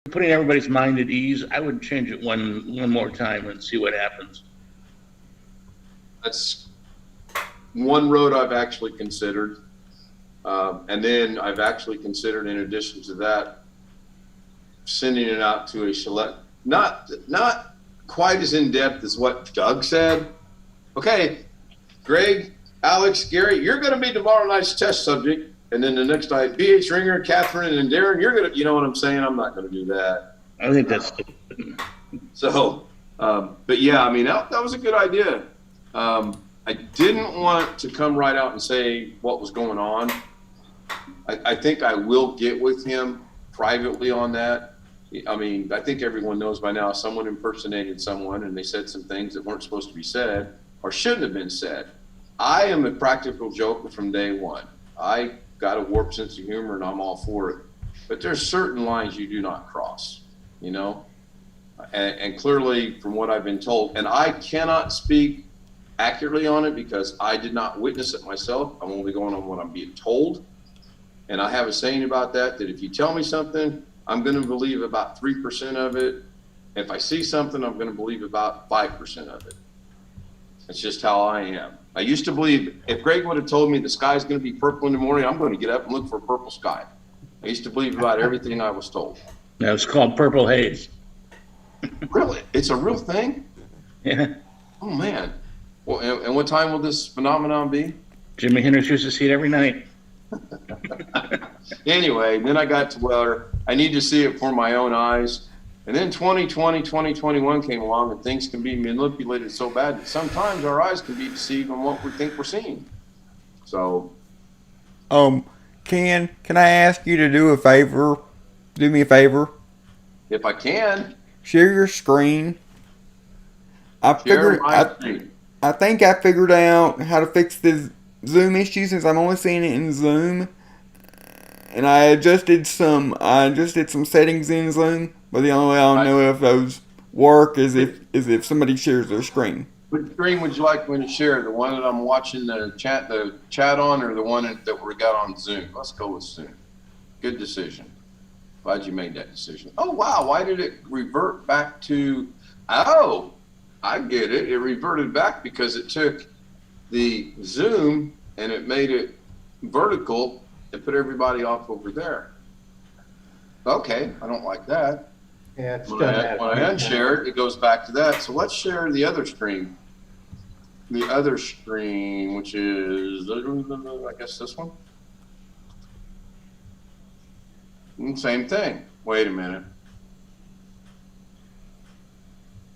putting everybody's mind at ease, I would change it one more time and see what happens. That's one road I've actually considered. And then I've actually considered, in addition to that, sending it out to a select, not quite as in depth as what Doug said. Okay, Greg, Alex, Gary, you're going to be tomorrow night's test subject. And then the next night, BH Ringer, Catherine, and Darren, you're going to, you know what I'm saying? I'm not going to do that. I think that's so, but yeah, I mean, that was a good idea. I didn't want to come right out and say what was going on. I think I will get with him privately on that. I mean, I think everyone knows by now someone impersonated someone and they said some things that weren't supposed to be said or shouldn't have been said. I am a practical joker from day one. I got a warped sense of humor and I'm all for it. But there's certain lines you do not cross, you know? And clearly, from what I've been told, and I cannot speak accurately on it because I did not witness it myself. I'm only going on what I'm being told. And I have a saying about that if you tell me something, I'm going to believe about 3% of it. If I see something, I'm going to believe about 5% of it. That's just how I am. I used to believe if Greg would have told me the sky's going to be purple in the morning, I'm going to get up and look for a purple sky. I used to believe about everything I was told. Now it's called purple haze. Really? It's a real thing? Yeah. Oh, man. Well, and what time will this phenomenon be? Jimi Hendrix used to see it every night. Anyway, then I got to where I need to see it for my own eyes. And then 2020, 2021 came along and things can be manipulated so bad that sometimes our eyes can be deceived on what we think we're seeing. So. Ken, can I ask you to do a favor? Do me a favor. If I can. Share your screen. I think I figured out how to fix the Zoom issue since I'm only seeing it in Zoom. And I adjusted some settings in Zoom, but the only way I'll know if those work is if somebody shares their screen. Which screen would you like me to share? The one that I'm watching the chat on, or the one that we got on Zoom? Let's go with Zoom. Good decision. Glad you made that decision. Oh wow, why did it revert back to? Oh, I get it. It reverted back because it took the Zoom and it made it vertical and put everybody off over there. Okay, I don't like that. Yeah, it's when I unshare it, it goes back to that. So let's share the other screen. The other screen, which is, I guess this one. Same thing. Wait a minute.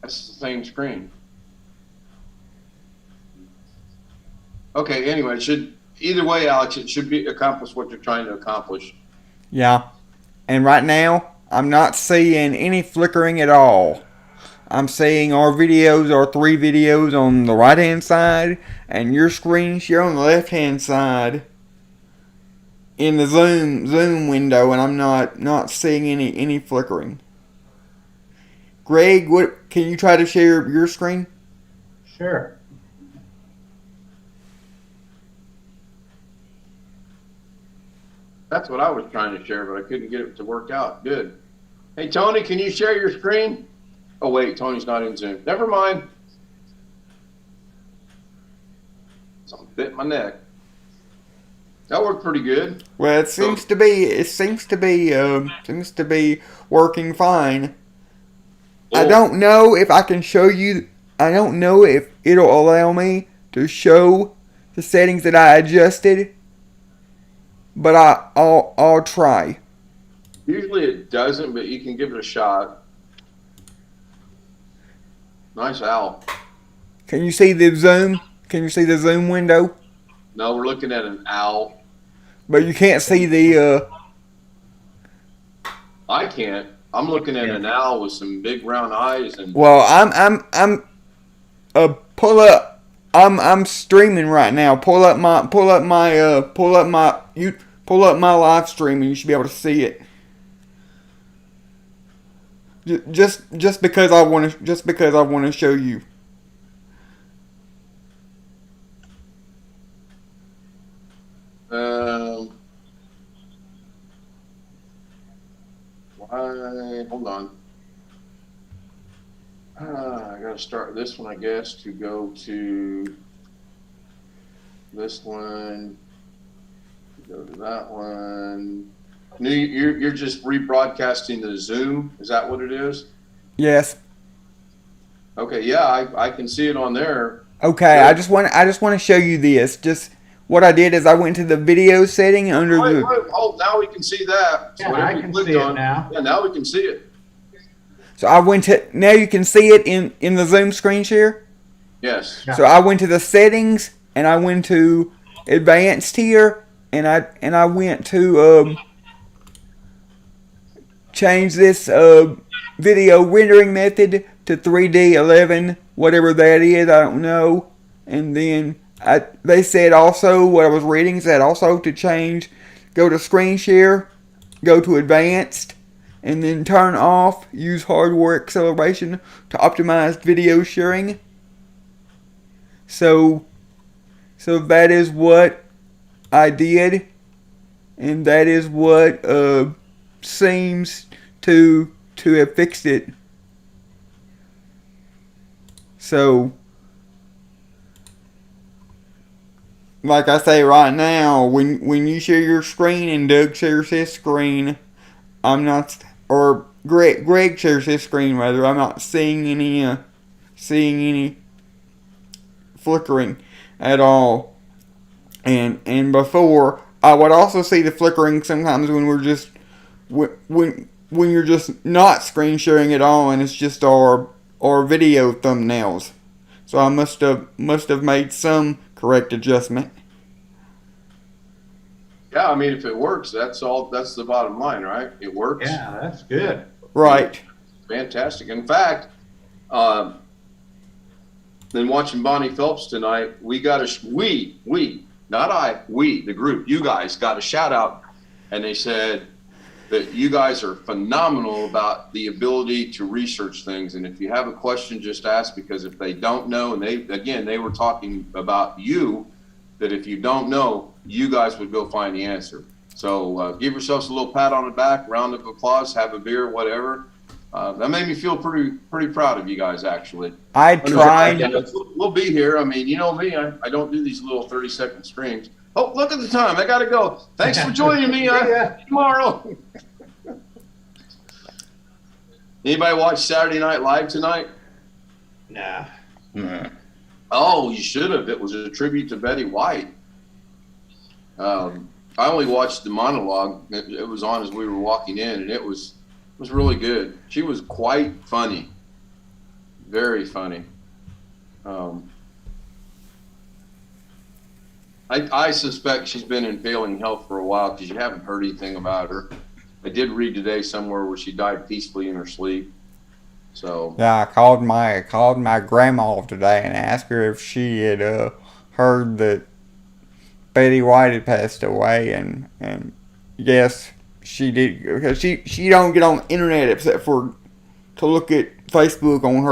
That's the same screen. Okay, anyway, either way, Alex, it should accomplish what you're trying to accomplish. Yeah. And right now, I'm not seeing any flickering at all. I'm seeing our 3 videos on the right hand side and your screen share on the left hand side in the Zoom window, and I'm not seeing any flickering. Greg, can you try to share your screen? Sure. That's what I was trying to share, but I couldn't get it to work out. Good. Hey, Tony, can you share your screen? Oh, wait, Tony's not in Zoom. Never mind. Something bit my neck. That worked pretty good. Well, it seems to be working fine. Oh. I don't know if I can show you. I don't know if it'll allow me to show the settings that I adjusted, but I'll try. Usually it doesn't, but you can give it a shot. Nice owl. Can you see the Zoom? Can you see the Zoom window? No, we're looking at an owl. But you can't see the. I can't. I'm looking at an owl with some big round eyes and. Well, I'm pull up. I'm streaming right now. Pull up my live stream and you should be able to see it. Just because I want to show you. Hold Hold on. I gotta start this one, I guess, to go to this one, go to that one. You're just rebroadcasting the Zoom. Is that what it is? Yes. Okay, yeah, I can see it on there. Okay, Good. I just want to show you this. Just what I did is I went to the video setting under the. Oh, now we can see that. So Yeah, whatever I you can clicked see it on, now. Yeah, now we can see it. So I went to, now you can see it in the Zoom screen share. Yes. Yeah. So I went to the settings and I went to advanced here and I went to change this video rendering method to 3D 11, whatever that is, I don't know. And then they said also, what I was reading said also to change, go to screen share, go to advanced, and then turn off use hardware acceleration to optimize video sharing. So that is what I did, and that is what seems to have fixed it. So, like I say right now, when you share your screen and Doug shares his screen, I'm not, or Greg shares his screen rather, I'm not seeing any flickering at all. And before, I would also see the flickering sometimes when we're just when you're just not screen sharing at all, and it's just our video thumbnails. So I must have made some correct adjustment. Yeah, I mean, if it works, that's the bottom line, right? It works. Yeah, that's good. Right. Fantastic. In fact, then watching Bonnie Phelps tonight, we got the group, you guys got a shout out, and they said that you guys are phenomenal about the ability to research things. And if you have a question, just ask, because if they don't know, and they were talking about you, that if you don't know, you guys would go find the answer. So give yourselves a little pat on the back, round of applause, have a beer, whatever. That made me feel pretty proud of you guys, actually. I tried. We'll be here. I mean, you know me, I don't do these little 30-second streams. Oh, look at the time. I got to go. Thanks for joining me tomorrow. Anybody watch Saturday Night Live tonight? Nah. Nah. Oh, you should have. It was a tribute to Betty White. I only watched the monologue. It was on as we were walking in, and it was really good. She was quite funny, very funny. I suspect she's been in failing health for a while, because you haven't heard anything about her. I did read today somewhere where she died peacefully in her sleep. So Yeah, I called my grandma today and asked her if she had heard that Betty White had passed away, and yes, she did, because she don't get on the internet except for to look at Facebook on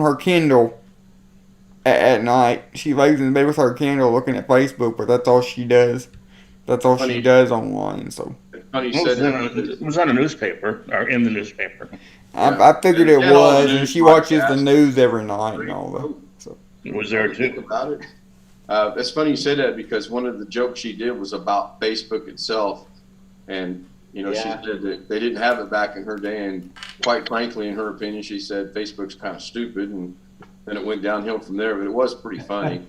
her Kindle at night. She lays in bed with her Kindle looking at Facebook, but that's all she does. That's all she does online. So It was on a newspaper, or in the newspaper. I figured it was, and she watches the news every night and all that. So It was there too. about it. It's funny you say that, because one of the jokes she did was about Facebook itself, and she said that they didn't have it back in her day, and quite frankly, in her opinion, she said Facebook's kind of stupid, and then it went downhill from there. But it was pretty funny.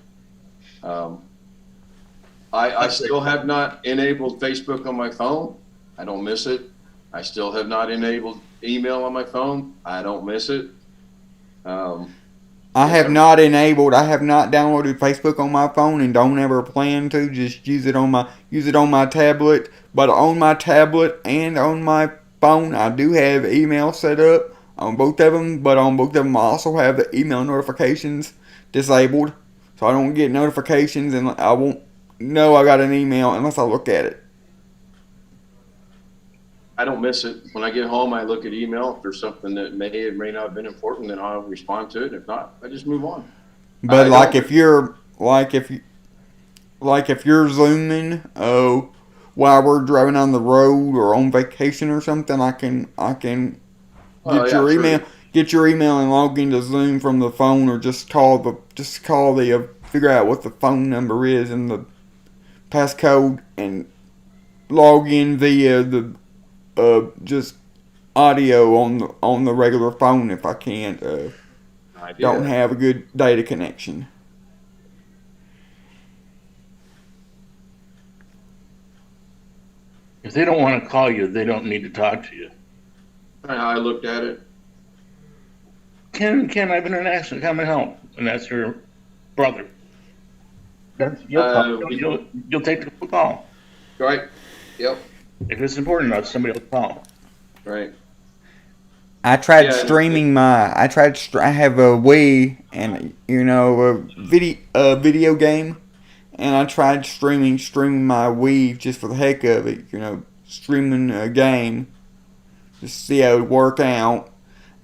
I still have not enabled Facebook on my phone. I don't miss it. I still have not enabled email on my phone. I don't miss it. I have not downloaded Facebook on my phone, and don't ever plan to. Just use it on my tablet. But on my tablet and on my phone, I do have email set up on both of them. But on both of them, I also have the email notifications disabled, so I don't get notifications, and I won't know I got an email unless I look at it. I don't miss it. When I get home, I look at email. If there's something that may or may not have been important, then I'll respond to it. If not, I just move on. But if you're zooming, while we're driving on the road or on vacation or something, I can get your email, and log into Zoom from the phone, or just call the figure out what the phone number is and the passcode and log in via the just audio on the regular phone if I can't don't have a good data connection. If they don't want to call you, they don't need to talk to you. I looked at it. Ken, I've been in an accident. Come and help. And that's your brother. You'll take the call. Right. Yep. If it's important enough, somebody will call. Right. I tried streaming I have a Wii and a video game, and I tried streaming my Wii just for the heck of it, streaming a game, just to see how it would work out.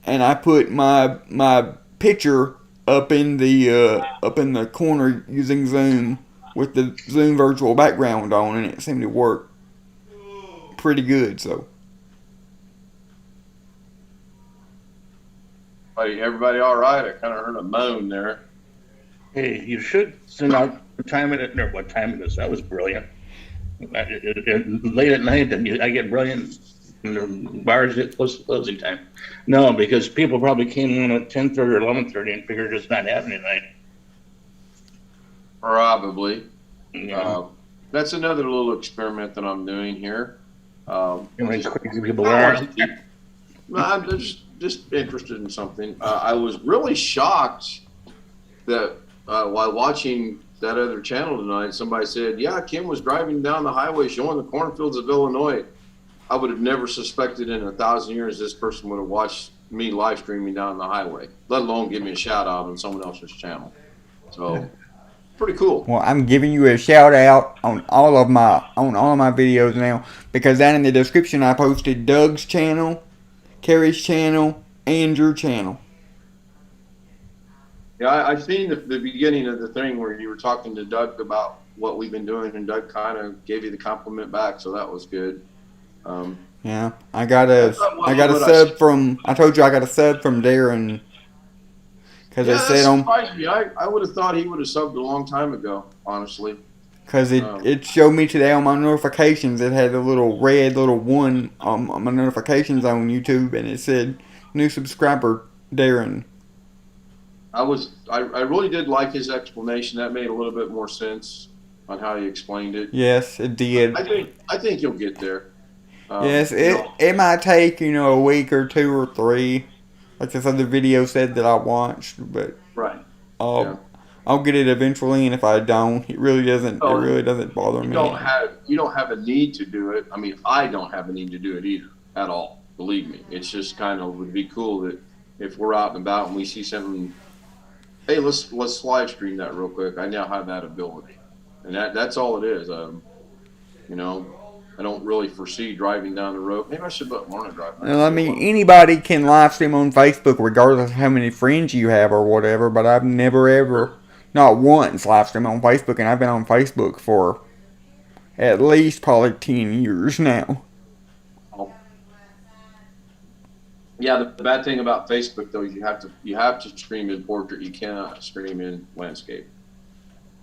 And I put my picture up in the corner using Zoom with the Zoom virtual background on, and it seemed to work pretty good. So, everybody all right? I kind of heard a moan there. Hey, you should send out what time it is. That was brilliant. Late at night, I get brilliant. And the bars get close to closing time. No, because people probably came in at 10:30 or 11:30 and figured it's not happening tonight. Probably. Yeah. That's another little experiment that I'm doing here. Crazy people are. I'm just interested in something. I was really shocked that while watching that other channel tonight, somebody said, "Yeah, Kim was driving down the highway showing the cornfields of Illinois." I would have never suspected in 1,000 years this person would have watched me live streaming down the highway, let alone give me a shout out on someone else's channel. So, pretty cool. Well, I'm giving you a shout out on all of my videos now, because down in the description I posted Doug's channel, Carrie's channel, and your channel. Yeah, I've seen the beginning of the thing where you were talking to Doug about what we've been doing, and Doug kind of gave you the compliment back, so that was good. Yeah, I got a sub from. I told you I got a sub from Darren. Because it said that surprised me. I would have thought he would have subbed a long time ago, honestly. Because it showed me today on my notifications. It had a little red little one on my notifications on YouTube, and it said new subscriber Darren. I really did like his explanation. That made a little bit more sense on how he explained it. Yes, it did. I think you'll get there. Yes, it might take a week or 2 or 3, like this other video said that I watched, but right. I'll get it eventually, and if I don't, it really doesn't bother me. You don't have a need to do it. I mean, I don't have a need to do it either at all. Believe me, it's just kind of would be cool that if we're out and about and we see something, hey, let's live stream that real quick. I now have that ability, and that's all it is. I don't really foresee driving down the road. Maybe I should learn to drive. Well, I mean, anybody can live stream on Facebook regardless of how many friends you have or whatever, but I've never ever, not once, live streamed on Facebook, and I've been on Facebook for at least probably 10 years now. Yeah, the bad thing about Facebook though is you have to stream in portrait. You cannot stream in landscape.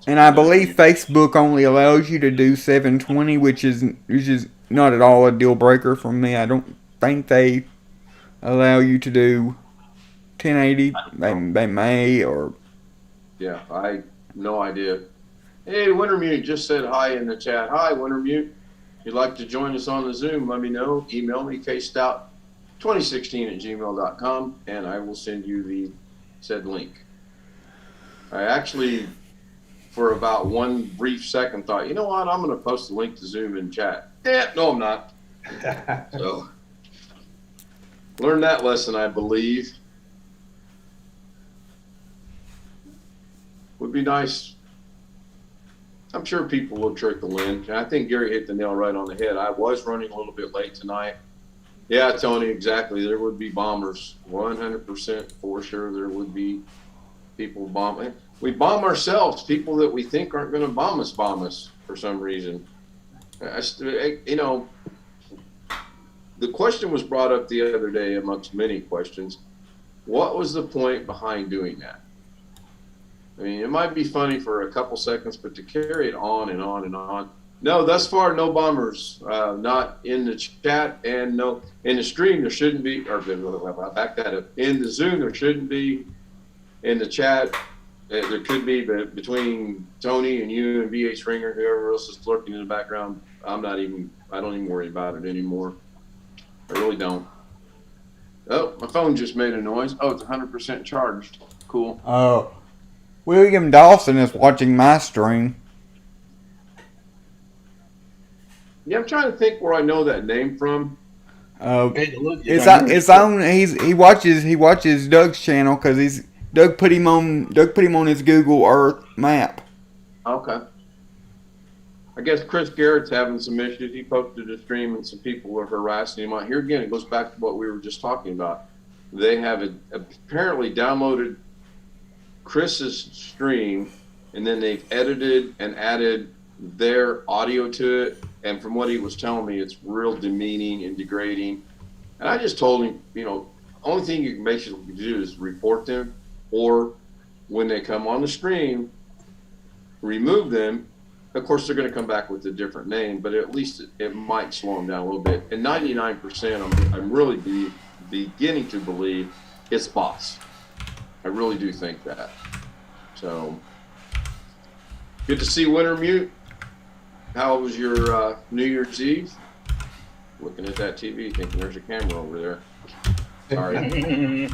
And I believe Facebook only allows you to do 720, which is not at all a deal breaker for me. I don't think they allow you to do 1080. They may, or... Yeah, I no idea. Hey, Wintermute just said hi in the chat. Hi, Wintermute. If you'd like to join us on the Zoom, let me know. Email me, kstout2016@gmail.com, and I will send you the said link. I actually, for about one brief second, thought, you know what, I'm going to post the link to Zoom in chat. No, I'm not. So, learned that lesson, I believe. Would be nice. I'm sure people will trickle in. I think Gary hit the nail right on the head. I was running a little bit late tonight. Yeah, Tony, exactly. There would be bombers. 100% for sure there would be people bombing. We bomb ourselves. People that we think aren't going to bomb us for some reason. You know, the question was brought up the other day amongst many questions. What was the point behind doing that? I mean, it might be funny for a couple seconds, but to carry it on and on and on. No, thus far, no bombers, not in the chat, and no, in the stream, there shouldn't be, or I'll back that up. In the Zoom, there shouldn't be. In the chat, there could be, but between Tony and you and BH Ringer, whoever else is lurking in the background, I don't even worry about it anymore. I really don't. Oh, my phone just made a noise. Oh, it's 100% charged. Cool. Oh, William Dawson is watching my stream. Yeah, I'm trying to think where I know that name from. It's on. He watches Doug's channel because Doug put him on his Google Earth map. Okay. I guess Chris Garrett's having some issues. He posted a stream and some people were harassing him. Here again, it goes back to what we were just talking about. They have apparently downloaded Chris's stream, and then they've edited and added their audio to it. And from what he was telling me, it's real demeaning and degrading. And I just told him, you know, only thing you can basically do is report them, or when they come on the stream, remove them. Of course, they're going to come back with a different name, but at least it might slow them down a little bit. And 99%, I'm really beginning to believe it's bots. I really do think that. So, good to see Winter Mute. How was your New Year's Eve? Looking at that TV, thinking there's a camera over there. Sorry.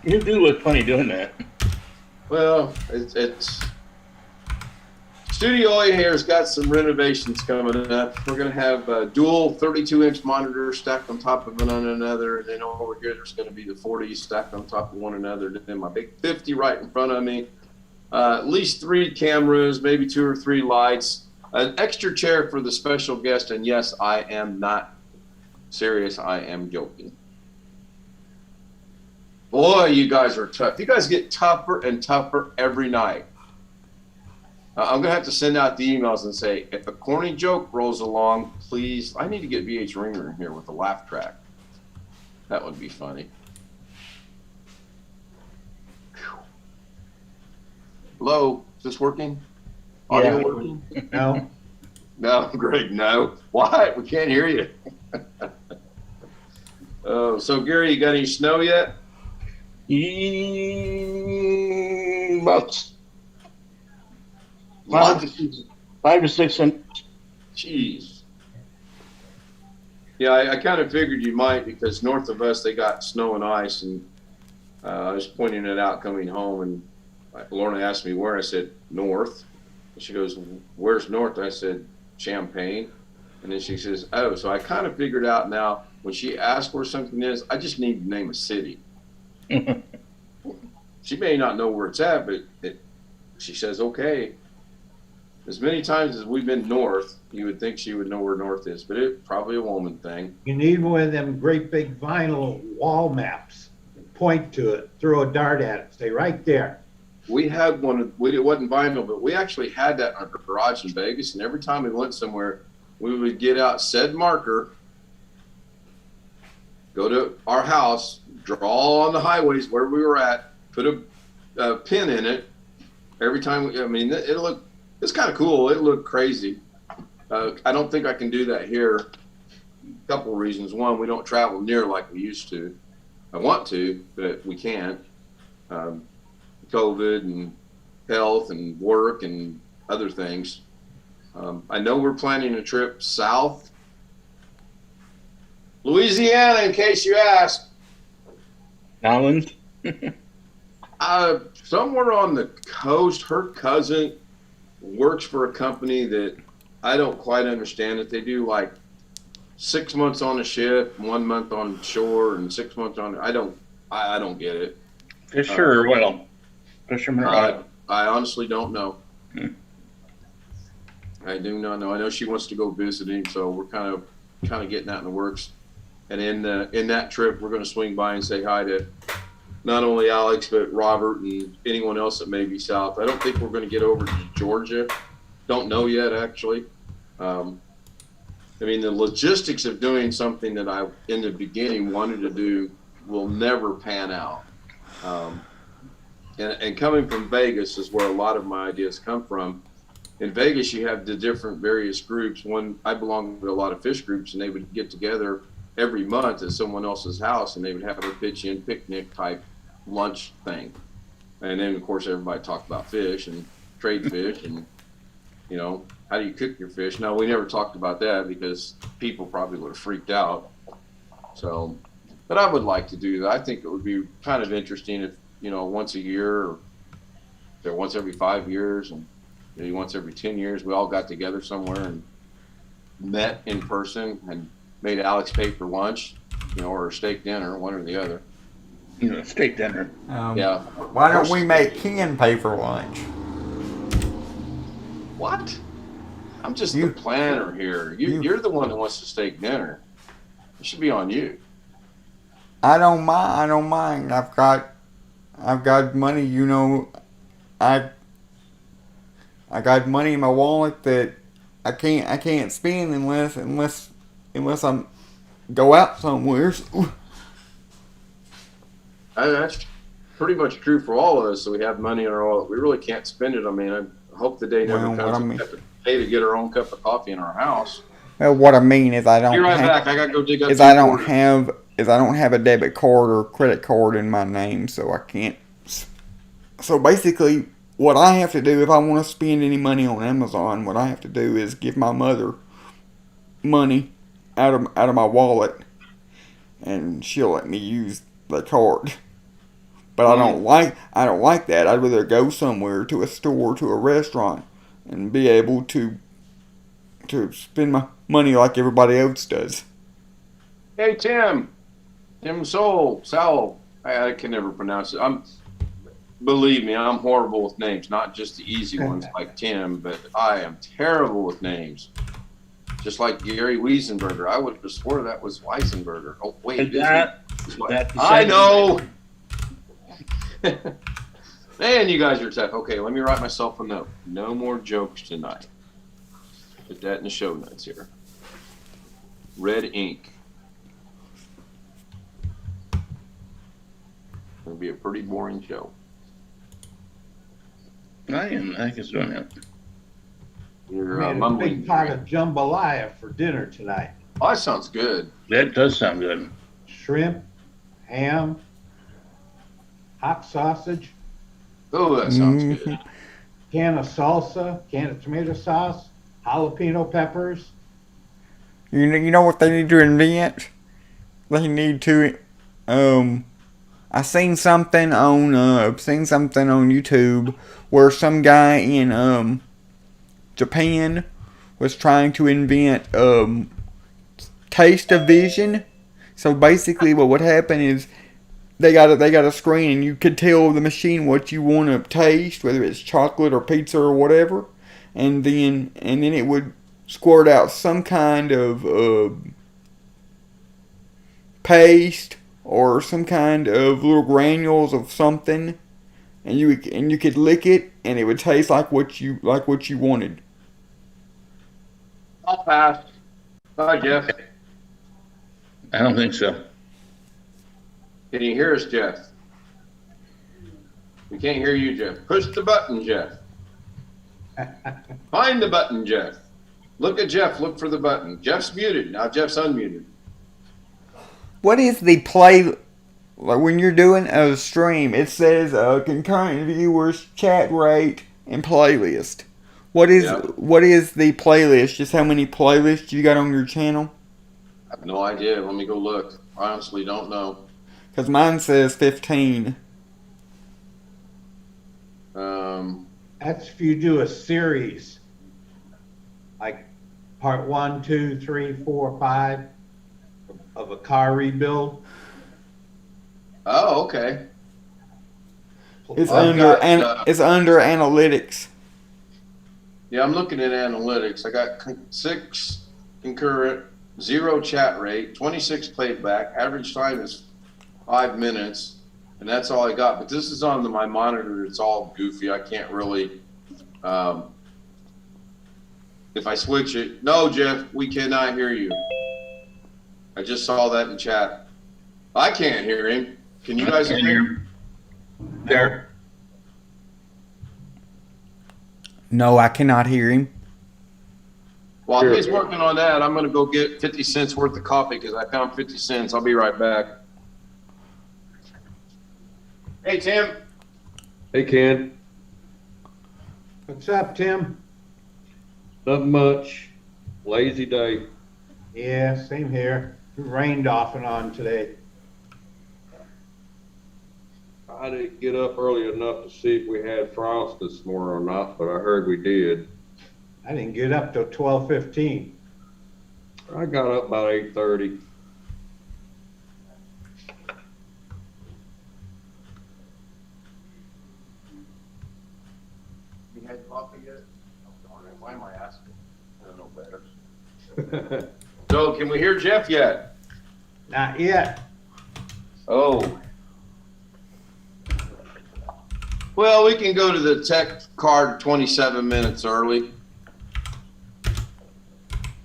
You do look funny doing that. Well, it's Studio A here's got some renovations coming up. We're going to have dual 32-inch monitors stacked on top of one another, and then over here there's going to be the 40s stacked on top of one another. Then my big 50 right in front of me. At least 3 cameras, maybe 2 or 3 lights, an extra chair for the special guest, and yes, I am not serious. I am joking. Boy, you guys are tough. You guys get tougher and tougher every night. I'm going to have to send out the emails and say, if a corny joke rolls along, please, I need to get VH Ringer in here with a laugh track. That would be funny. Whew. Hello, is this working? Audio working? No. No, Greg, no. What? We can't hear you. Oh, so Gary, you got any snow yet? About 5 to 6 inches. Jeez. Yeah, I kind of figured you might, because north of us they got snow and ice, and I was pointing it out coming home, and Lorna asked me where. I said north. And she goes, "Where's north?" I said Champaign, and then she says, "Oh." So I kind of figured out now. When she asks where something is, I just need to name a city. She may not know where it's at, but she says okay. As many times as we've been north, you would think she would know where north is, but it's probably a woman thing. You need one of them great big vinyl wall maps. Point to it, throw a dart at it, stay right there. We had one, it wasn't vinyl, but we actually had that in our garage in Vegas, and every time we went somewhere, we would get out said marker, go to our house, draw on the highways where we were at, put a pin in it. Every time, it's kind of cool. It looked crazy. I don't think I can do that here. A couple of reasons. One, we don't travel near like we used to. I want to, but we can't. COVID and health and work and other things. I know we're planning a trip south. Louisiana, in case you ask. Nowlands? Somewhere on the coast. Her cousin works for a company that I don't quite understand. That they do like 6 months on a ship, 1 month on shore, and 6 months on. I don't get it. Fisher or oil? Fisherman or oil? I honestly don't know. I do not know. I know she wants to go visiting, so we're kind of getting that in the works. And in that trip, we're going to swing by and say hi to not only Alex, but Robert and anyone else that may be south. I don't think we're going to get over to Georgia. Don't know yet, actually. I mean, the logistics of doing something that I, in the beginning, wanted to do will never pan out. And coming from Vegas is where a lot of my ideas come from. In Vegas, you have the different various groups. I belong to a lot of fish groups, and they would get together every month at someone else's house, and they would have a pitch-in picnic type lunch thing. And then, of course, everybody talked about fish and trade fish and, you know, how do you cook your fish? No, we never talked about that because people probably would have freaked out. So, but I would like to do that. I think it would be kind of interesting if, you know, once a year or once every 5 years and maybe once every 10 years, we all got together somewhere and met in person and made Alex pay for lunch, you know, or a steak dinner, one or the other. You know, steak dinner. Yeah. Why don't we make Ken pay for lunch? What? I'm just the planner here. You're the one that wants to steak dinner. It should be on you. I don't mind. I've got money. You know, I got money in my wallet that I can't spend unless I'm go out somewhere. That's pretty much true for all of us. So we have money in our wallet. We really can't spend it. I mean, I hope the day never comes. We have to pay to get our own cup of coffee in our house. Well, what I mean is I don't. Be right back. I gotta go dig up. I don't have a debit card or credit card in my name, so I can't. So basically, what I have to do if I want to spend any money on Amazon, what I have to do is give my mother money out of my wallet, and she'll let me use the card. But I don't like that. I'd rather go somewhere, to a store, to a restaurant, and be able to spend my money like everybody else does. Hey, Tim Sowell. I can never pronounce it. Believe me, I'm horrible with names. Not just the easy ones like Tim, but I am terrible with names. Just like Gary Wiesenberger. I would have swore that was Weisenberger. Oh, wait. I know. Man, you guys are tough. Okay, let me write myself a note. No more jokes tonight. Put that in the show notes here. Red ink. It'll be a pretty boring show. I think it's doing it. You're made a mumbling. big pot of jambalaya for dinner tonight. Oh, that sounds good. That does sound good. Shrimp, ham, hot sausage, Oh, that sounds good. can of salsa, can of tomato sauce, jalapeno peppers. You know what they need to invent? They need to. I've seen something on YouTube where some guy in Japan was trying to invent taste of vision. So basically, what would happen is they got a screen, and you could tell the machine what you want to taste, whether it's chocolate or pizza or whatever, and then it would squirt out some kind of paste or some kind of little granules of something, and you could lick it, and it would taste like what you wanted. I'll pass. Bye, Jeff. I don't think so. Can you hear us, Jeff? We can't hear you, Jeff. Push the button, Jeff. Find the button, Jeff. Look at Jeff. Look for the button. Jeff's muted. Now Jeff's unmuted. What is the play? Like when you're doing a stream, it says concurrent viewers, chat rate, and playlist. What is the playlist? Just how many playlists you got on your channel? I have no idea. Let me go look. I honestly don't know. Because mine says 15. That's if you do a series, like part 1, 2, 3, 4, 5 of a car rebuild. Oh, okay. It's under analytics. Yeah, I'm looking at analytics. I got 6 concurrent, 0 chat rate, 26 playback. Average time is 5 minutes, and that's all I got. But this is on my monitor. It's all goofy. I can't really If I switch it, no, Jeff, we cannot hear you. I just saw that in chat. I can't hear him. Can you guys hear him? There. No, I cannot hear him. While he's working on that, I'm going to go get 50 cents worth of coffee because I found 50 cents. I'll be right back. Hey, Tim. Hey, Ken. What's up, Tim? Nothing much. Lazy day. Yeah, same here. It rained off and on today. I didn't get up early enough to see if we had frost this morning or not, but I heard we did. I didn't get up till 12:15. I got up about 8:30. You had coffee yet? Oh, darn it. Why am I asking? I don't know better. So, can we hear Jeff yet? Not yet. Oh. Well, we can go to the tech card 27 minutes early.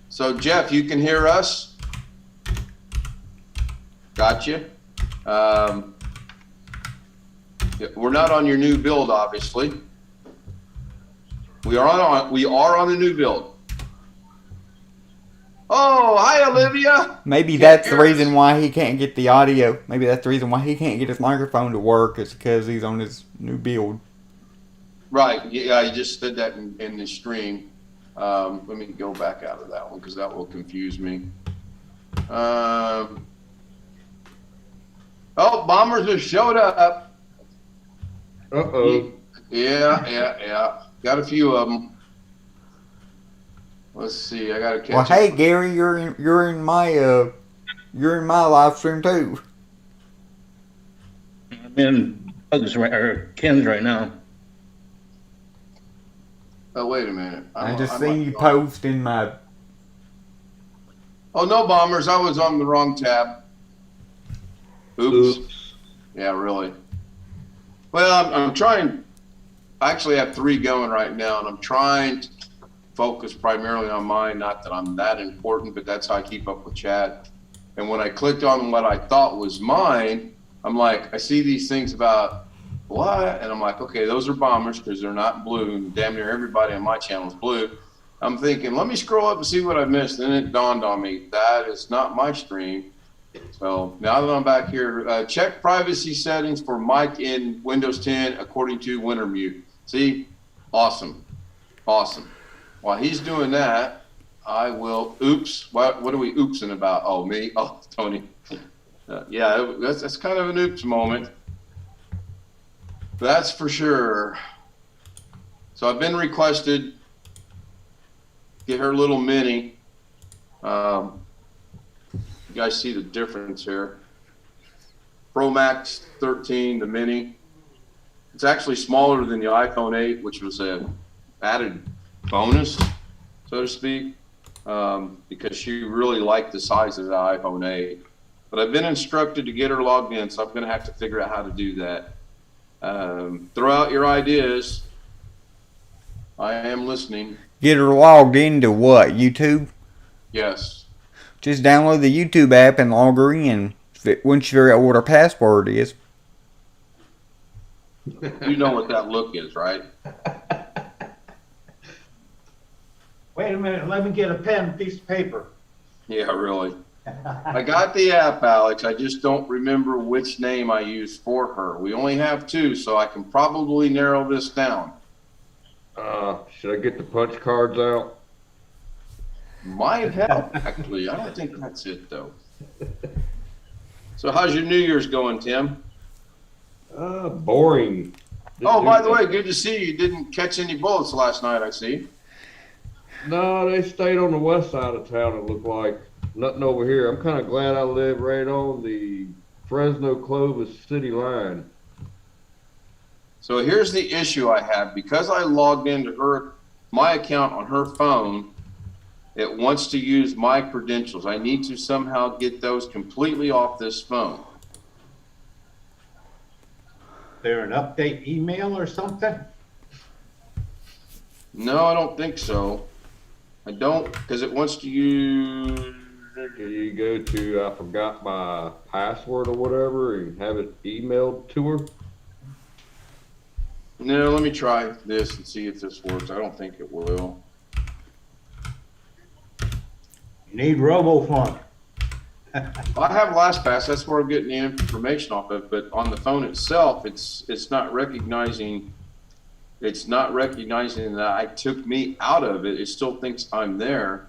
So, Jeff, you can hear us? Gotcha. We're not on your new build, obviously. We are on a new build. Oh, hi, Olivia. Maybe that's the reason why he can't get the audio. Maybe that's the reason why he can't get his microphone to work, is because he's on his new build. Right. Yeah, you just said that in the stream. Let me go back out of that one because that will confuse me. Oh, bombers have showed up. Uh-oh. Yeah. Got a few of them. Let's see. I got to catch Well, up. hey Gary, you're in my live stream too. I'm in Ken's right now. Oh, wait a minute. I just seen you post in my. Oh, no, bombers. I was on the wrong tab. Oops. Yeah, really. Well, I'm trying. I actually have 3 going right now, and I'm trying to focus primarily on mine. Not that I'm that important, but that's how I keep up with chat. And when I clicked on what I thought was mine, I'm like, I see these things about what? And I'm like, okay, those are bombers because they're not blue. And damn near everybody on my channel is blue. I'm thinking, let me scroll up and see what I missed. And then it dawned on me, that is not my stream. So now that I'm back here, check privacy settings for mic in Windows 10 according to Wintermute. See? Awesome. While he's doing that, I will, oops, what are we oopsing about? Oh, me? Oh, Tony. Yeah, that's kind of an oops moment. That's for sure. So I've been requested, get her little mini. You guys see the difference here. Pro Max 13, the mini. It's actually smaller than the iPhone 8, which was a added bonus, so to speak, because she really liked the size of the iPhone 8. But I've been instructed to get her logged in, so I'm going to have to figure out how to do that. Throw out your ideas. I am listening. Get her logged into what? YouTube? Yes. Just download the YouTube app and log her in. Once you figure out what her password is. You know what that look is, right? Wait a minute, let me get a pen, piece of paper. Yeah, really. I got the app, Alex. I just don't remember which name I used for her. We only have 2, so I can probably narrow this down. Should I get the punch cards out? Might help, actually. I don't think that's it, though. So how's your New Year's going, Tim? Boring. Oh, by the way, good to see you. You didn't catch any bullets last night, I see. No, they stayed on the west side of town, it looked like. Nothing over here. I'm kind of glad I live right on the Fresno-Clovis city line. So here's the issue I have. Because I logged into my account on her phone, it wants to use my credentials. I need to somehow get those completely off this phone. There an update email or something? No, I don't think so. I don't, because it wants to use. Can you go to, I forgot my password or whatever, and have it emailed to her? No, let me try this and see if this works. I don't think it will. You need RoboFun. Well, I have LastPass. That's where I'm getting the information off of. But on the phone itself, it's not recognizing. It's not recognizing that I took me out of it. It still thinks I'm there,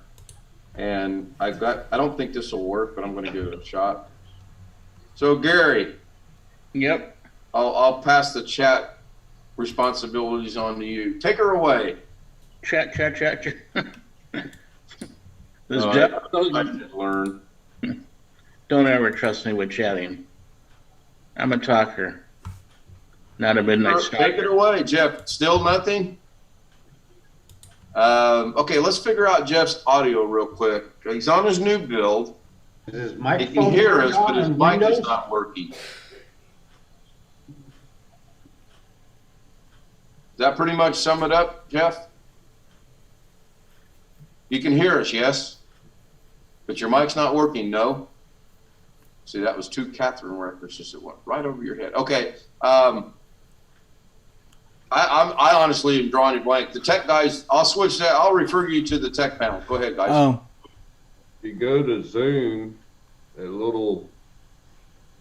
and I don't think this will work, but I'm going to give it a shot. So Gary, Yep. I'll pass the chat responsibilities on to you. Take her away. Chat. This All Jeff, right. I should learn. don't ever trust me with chatting. I'm a talker, not a midnight Take it stalker. away, Jeff. Still nothing? Okay, let's figure out Jeff's audio real quick. He's on his new build. Is his He microphone can hear us, turned but on his in mic is Windows? not working. Is that pretty much sum it up, Jeff? You can hear us, yes? But your mic's not working, no? See, that was two Catherine references that went right over your head. Okay. I honestly am drawing a blank. The tech guys, I'll switch that. I'll refer you to the tech panel. Go ahead, guys. If you go to Zoom, a little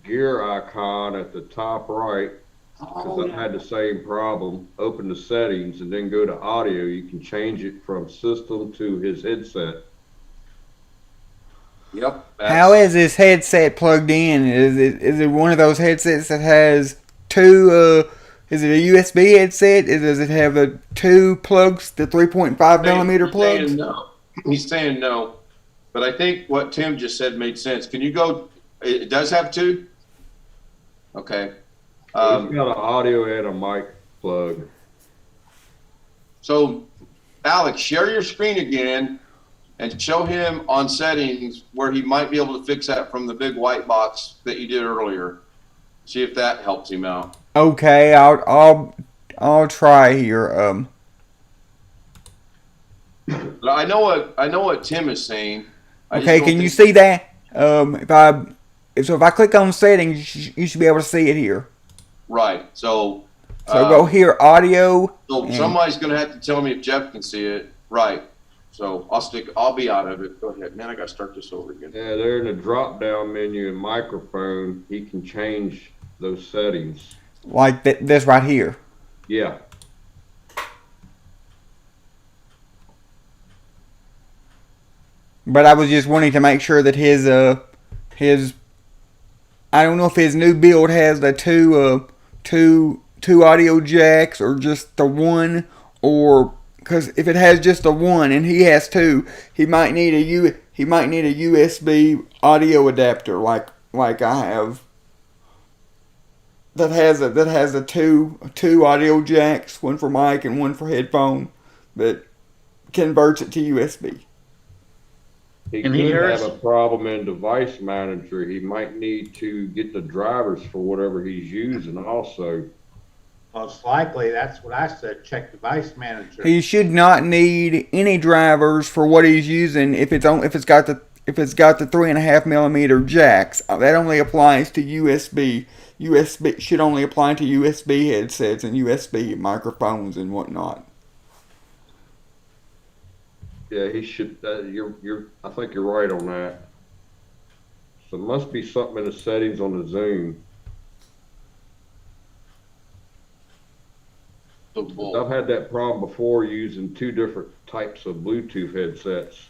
gear icon at the top right, because I had the same problem, open the settings and then go to audio. You can change it from system to his headset. Yep. How is this headset plugged in? Is it one of those headsets that has two? Is it a USB headset? Does it have the two plugs, the 3.5 millimeter plugs? Saying no. He's saying no, but I think what Tim just said made sense. Can you go? It does have two. Okay. He's got an audio and a mic plug. So, Alex, share your screen again and show him on settings where he might be able to fix that from the big white box that you did earlier. See if that helps him out. Okay, I'll try here. But I know what Tim is saying. I just Okay, don't can you think- see that? If I click on settings, you should be able to see it here. Right. So. So go here, audio. So somebody's going to have to tell me if Jeff can see it. Right. So I'll be out of it. Go ahead. Man, I got to start this over again. Yeah, there in the drop down menu and microphone, he can change those settings. Like this right here. Yeah. But I was just wanting to make sure that his I don't know if his new build has the two audio jacks or just the one, or because if it has just the one and he has two, he might need a USB audio adapter like I have. That has a two audio jacks, one for mic and one for headphone, that converts it to USB. He Can could he hear have us? a problem in Device Manager. He might need to get the drivers for whatever he's using also. Most likely, that's what I said. Check device manager. He should not need any drivers for what he's using if it's got the 3.5 millimeter jacks. That only applies to USB. USB should only apply to USB headsets and USB microphones and whatnot. Yeah, he should. I think you're right on that. So there must be something in the settings on the Zoom. I've had that problem before using two different types of Bluetooth headsets.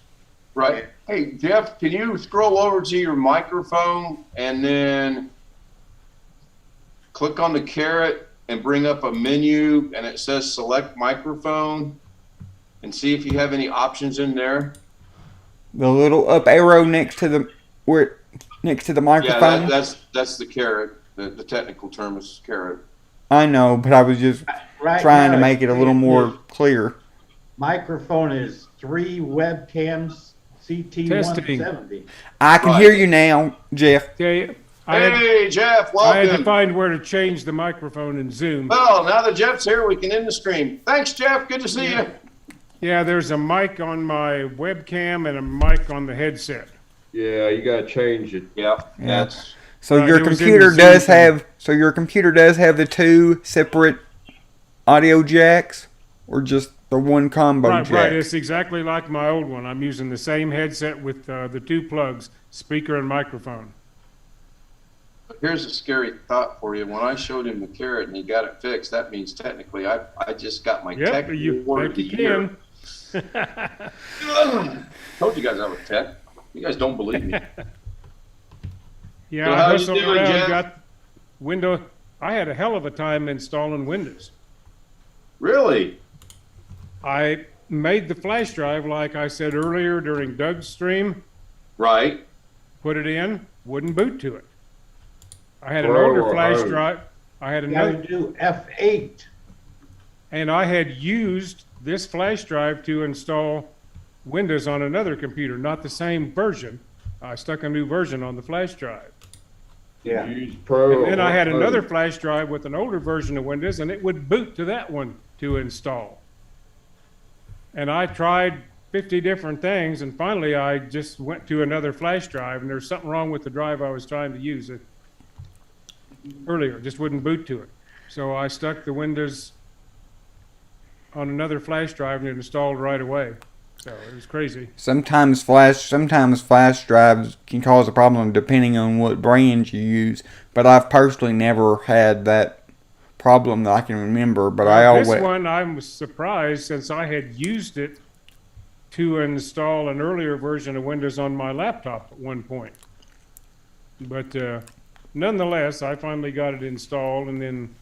Right. Hey, Jeff, can you scroll over to your microphone and then click on the caret and bring up a menu and it says select microphone and see if you have any options in there? The little up arrow next to the microphone. Yeah, that's the caret. The technical term is caret. I know, but I was just Right trying now, to make it a little more clear. Microphone is 3 webcams CT170. I can hear you now, Jeff. Okay, Hey, Jeff, I had to welcome. find where to change the microphone in Zoom. Well, now that Jeff's here, we can end the stream. Thanks, Jeff. Good to see you. Yeah, there's a mic on my webcam and a mic on the headset. Yeah, you gotta change it. Yeah, Yeah. that's So Right, your it was in computer the does Zoom thing. have. So your computer does have the 2 separate audio jacks, or just the one combo Right, jack. right. It's exactly like my old one. I'm using the same headset with the 2 plugs, speaker and microphone. here's a scary thought for you. When I showed him the carrot and he got it fixed, that means technically I just got my Yep, tech you award of think the you year. can. Told you guys I was tech. You guys don't believe me. Yeah, So I how you hustled doing, around, Jeff? got window. I had a hell of a time installing Windows. Really? I made the flash drive like I said earlier during Doug's stream, Right. put it in, wouldn't boot to it. I had an Pro older or flash home? drive. I had You gotta another, do F8. and I had used this flash drive to install Windows on another computer, not the same version. I stuck a new version on the flash drive. Yeah. Use Pro. And then or I had home. another flash drive with an older version of Windows, and it would boot to that one to install. And I tried 50 different things, and finally I just went to another flash drive, and there's something wrong with the drive I was trying to use it earlier. It just wouldn't boot to it. So I stuck the Windows on another flash drive, and it installed right away. So it was crazy. Sometimes flash drives can cause a problem depending on what brand you use. But I've personally never had that problem that I can remember. But I always This one, I was surprised since I had used it to install an earlier version of Windows on my laptop at one point. But nonetheless, I finally got it installed and then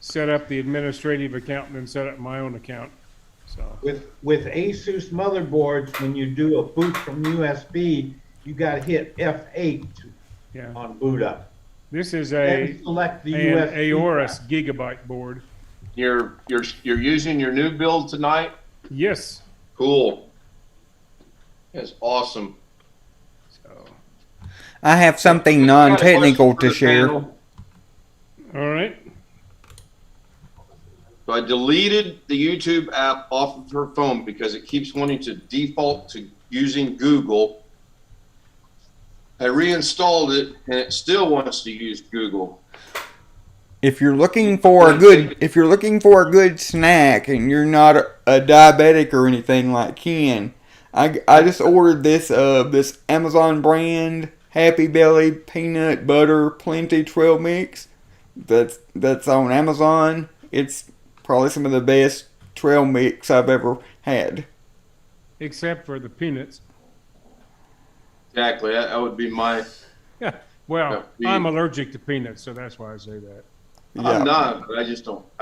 set up the administrative account and then set up my own account. So With Asus motherboards, when you do a boot from USB, you gotta hit F8 yeah, on boot up. this is Then select the an USB. Aorus drive. gigabyte board. You're using your new build tonight? Yes. Cool. That's awesome. So, I have something non-technical to share. all right. So I deleted the YouTube app off of her phone because it keeps wanting to default to using Google. I reinstalled it and it still wants to use Google. If you're looking for a good snack and you're not a diabetic or anything like Ken, I just ordered this Amazon brand Happy Belly peanut butter plenty trail mix. That's on Amazon. It's probably some of the best trail mix I've ever had. Except for the peanuts. Exactly. That would be my. Yeah. Well, Yeah, I'm allergic to peanuts, so that's why I say that. I'm not, but I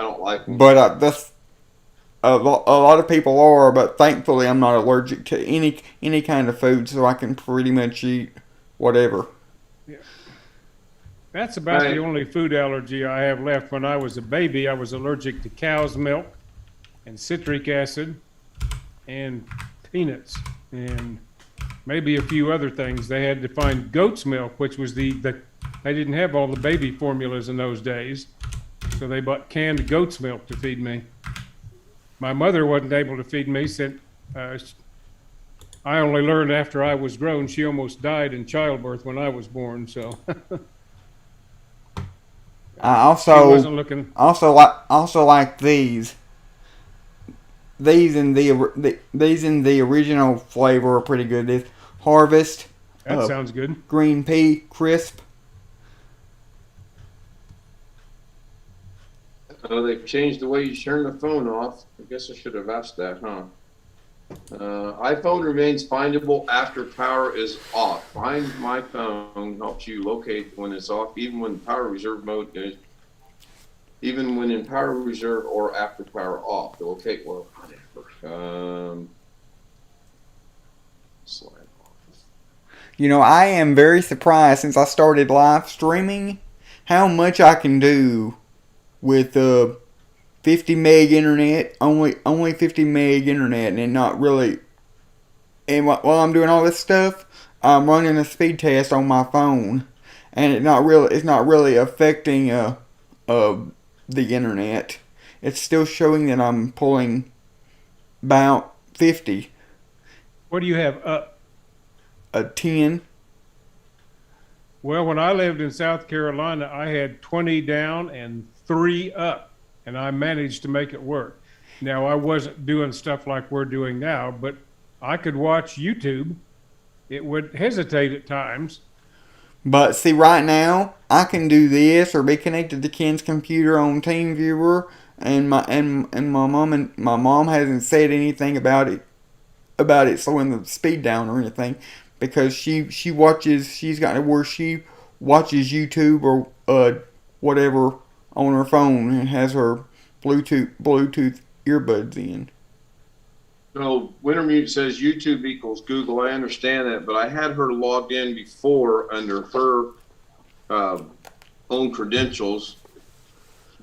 don't like them. But that's a lot of people are. But thankfully, I'm not allergic to any kind of food, so I can pretty much eat whatever. That's about Right. the only food allergy I have left. When I was a baby, I was allergic to cow's milk and citric acid and peanuts and maybe a few other things. They had to find goat's milk, which was they didn't have all the baby formulas in those days. So they bought canned goat's milk to feed me. My mother wasn't able to feed me since I only learned after I was grown. She almost died in childbirth when I was born, so I she wasn't also looking. like these. These in the original flavor are pretty good. This Harvest That sounds good. green pea crisp. Oh, they've changed the way you turn the phone off. I guess I should have asked that, huh? iPhone remains findable after power is off. Find My Phone helps you locate when it's off, even when power reserve mode is, even when in power reserve or after power off. Okay, well, slide off. You know, I am very surprised since I started live streaming how much I can do with 50 meg internet, only 50 meg internet, and not really. And while I'm doing all this stuff, I'm running a speed test on my phone, and it's not really affecting the internet. It's still showing that I'm pulling about 50. What do you have up? A 10. Well, when I lived in South Carolina, I had 20 down and 3 up, and I managed to make it work. Now, I wasn't doing stuff like we're doing now, but I could watch YouTube. It would hesitate at times. But see, right now, I can do this or be connected to Ken's computer on TeamViewer, and my mom hasn't said anything about it slowing the speed down or anything, because she's got to where she watches YouTube or whatever on her phone and has her Bluetooth earbuds in. So Wintermute says YouTube equals Google. I understand that, but I had her logged in before under her own credentials,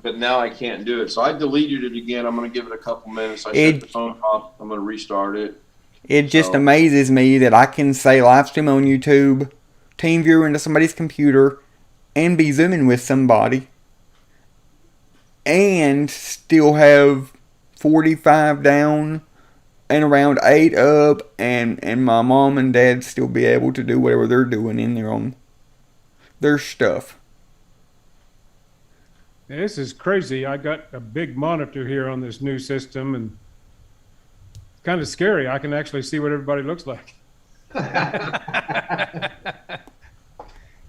but now I can't do it. So I deleted it again. I'm going to give it a couple minutes. I shut the phone off. I'm going to restart it. It just amazes me that I can say live stream on YouTube, TeamViewer into somebody's computer, and be zooming with somebody, and still have 45 down and around 8 up, and my mom and dad still be able to do whatever they're doing in their stuff. This is crazy. I got a big monitor here on this new system, and it's kind of scary. I can actually see what everybody looks like,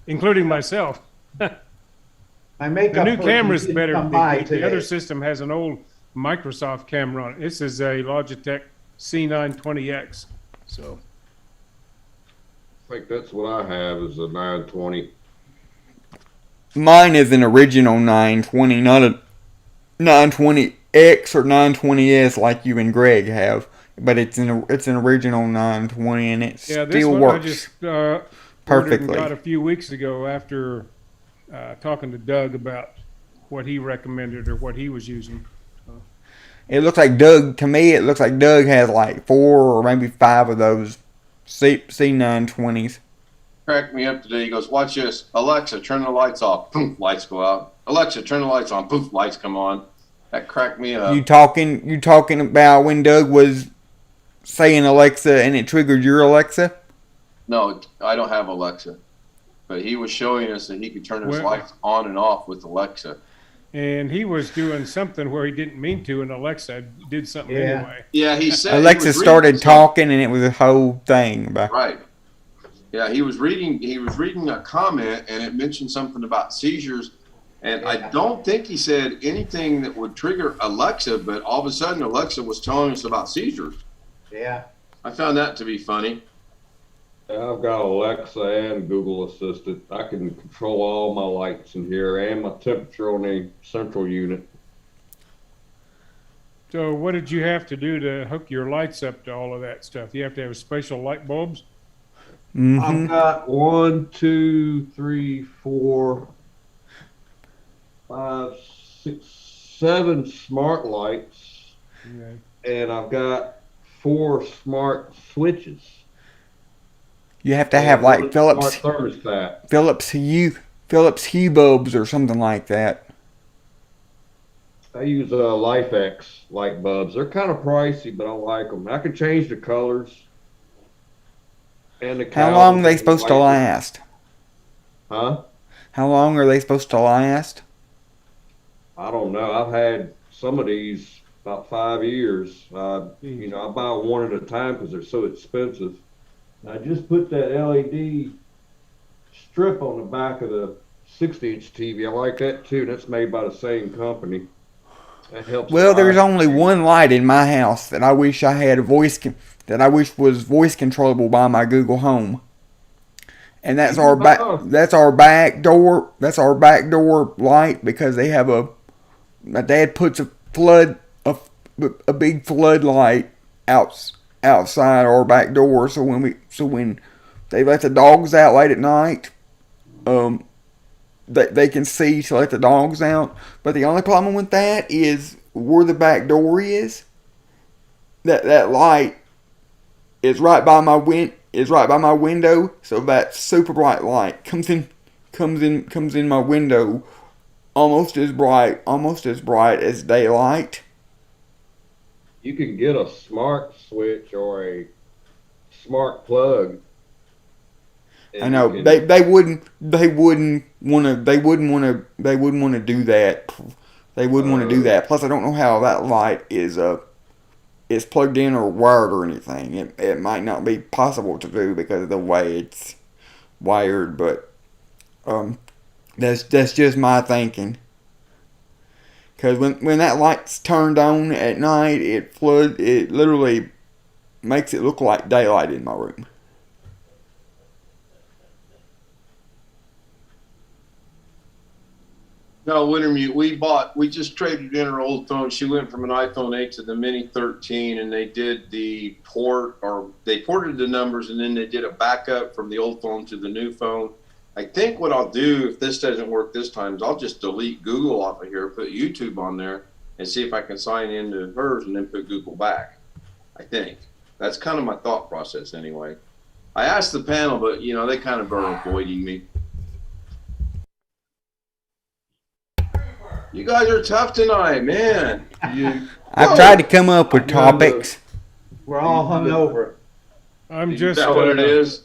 including myself. My makeup The new person camera's didn't better. come by The other today. system has an old Microsoft camera on it. This is a Logitech C920X. So I think that's what I have is a 920. Mine is an original 920, not a 920X or 920S like you and Greg have, but it's an original 920, and it yeah, this still one works I just ordered perfectly. and got a few weeks ago after talking to Doug about what he recommended or what he was using. It looks like Doug has like 4 or maybe 5 of those C920s. Cracked me up today. He goes, watch this. Alexa, turn the lights off. Poof, lights go out. Alexa, turn the lights on. Poof, lights come on. That cracked me up. You talking about when Doug was saying Alexa and it triggered your Alexa? No, I don't have Alexa. But he was showing us that he could turn his lights on and off with Alexa. And he was doing something where he didn't mean to, and Alexa did something anyway. Yeah, he said Alexa started talking, and it was a whole thing about. Right. Yeah, he was reading a comment, and it mentioned something about seizures, and I don't think he said anything that would trigger Alexa, but all of a sudden Alexa was telling us about seizures. Yeah. I found that to be funny. Yeah, I've got Alexa and Google Assistant. I can control all my lights in here and my temperature on the central unit. So what did you have to do to hook your lights up to all of that stuff? You have to have special light bulbs? I've got 1, 2, 3, 4, 5, 6, 7 smart lights. Okay. And I've got 4 smart switches. You have to have like Philips thermostat. Philips Hue bulbs or something like that. I use LifeX light bulbs. They're kind of pricey, but I like them. I can change the colors. And the How long are they supposed to last? Huh? How long are they supposed to last? I don't know. I've had some of these about 5 years. I buy one at a time because they're so expensive. I just put that LED strip on the back of the 60-inch TV. I like that too. That's made by the same company. That helps. Well, there's only one light in my house that I wish I had was voice controllable by my Google Home, and that's our back door light, because they have my dad puts a big floodlight outside our back door, so when they let the dogs out late at night, they can see to let the dogs out. But the only problem with that is where the back door is. That light is right by my window, so that super bright light comes in my window, almost as bright as daylight. You can get a smart switch or a smart plug. I know they wouldn't want to do that. They wouldn't want to do that. Plus, I don't know how that light is plugged in or wired or anything. It might not be possible to do because of the way it's wired. But that's just my thinking. Because when that light's turned on at night, it literally makes it look like daylight in my room. No, Wintermute, we just traded in her old phone. She went from an iPhone 8 to the Mini 13, and they did they ported the numbers, and then they did a backup from the old phone to the new phone. I think what I'll do, if this doesn't work this time, is I'll just delete Google off of here, put YouTube on there, and see if I can sign into hers and then put Google back. I think. That's kind of my thought process anyway. I asked the panel, but, they kind of are avoiding me. You guys are tough tonight, man. I've tried to come up with topics. We're all hungover. Is that what it is?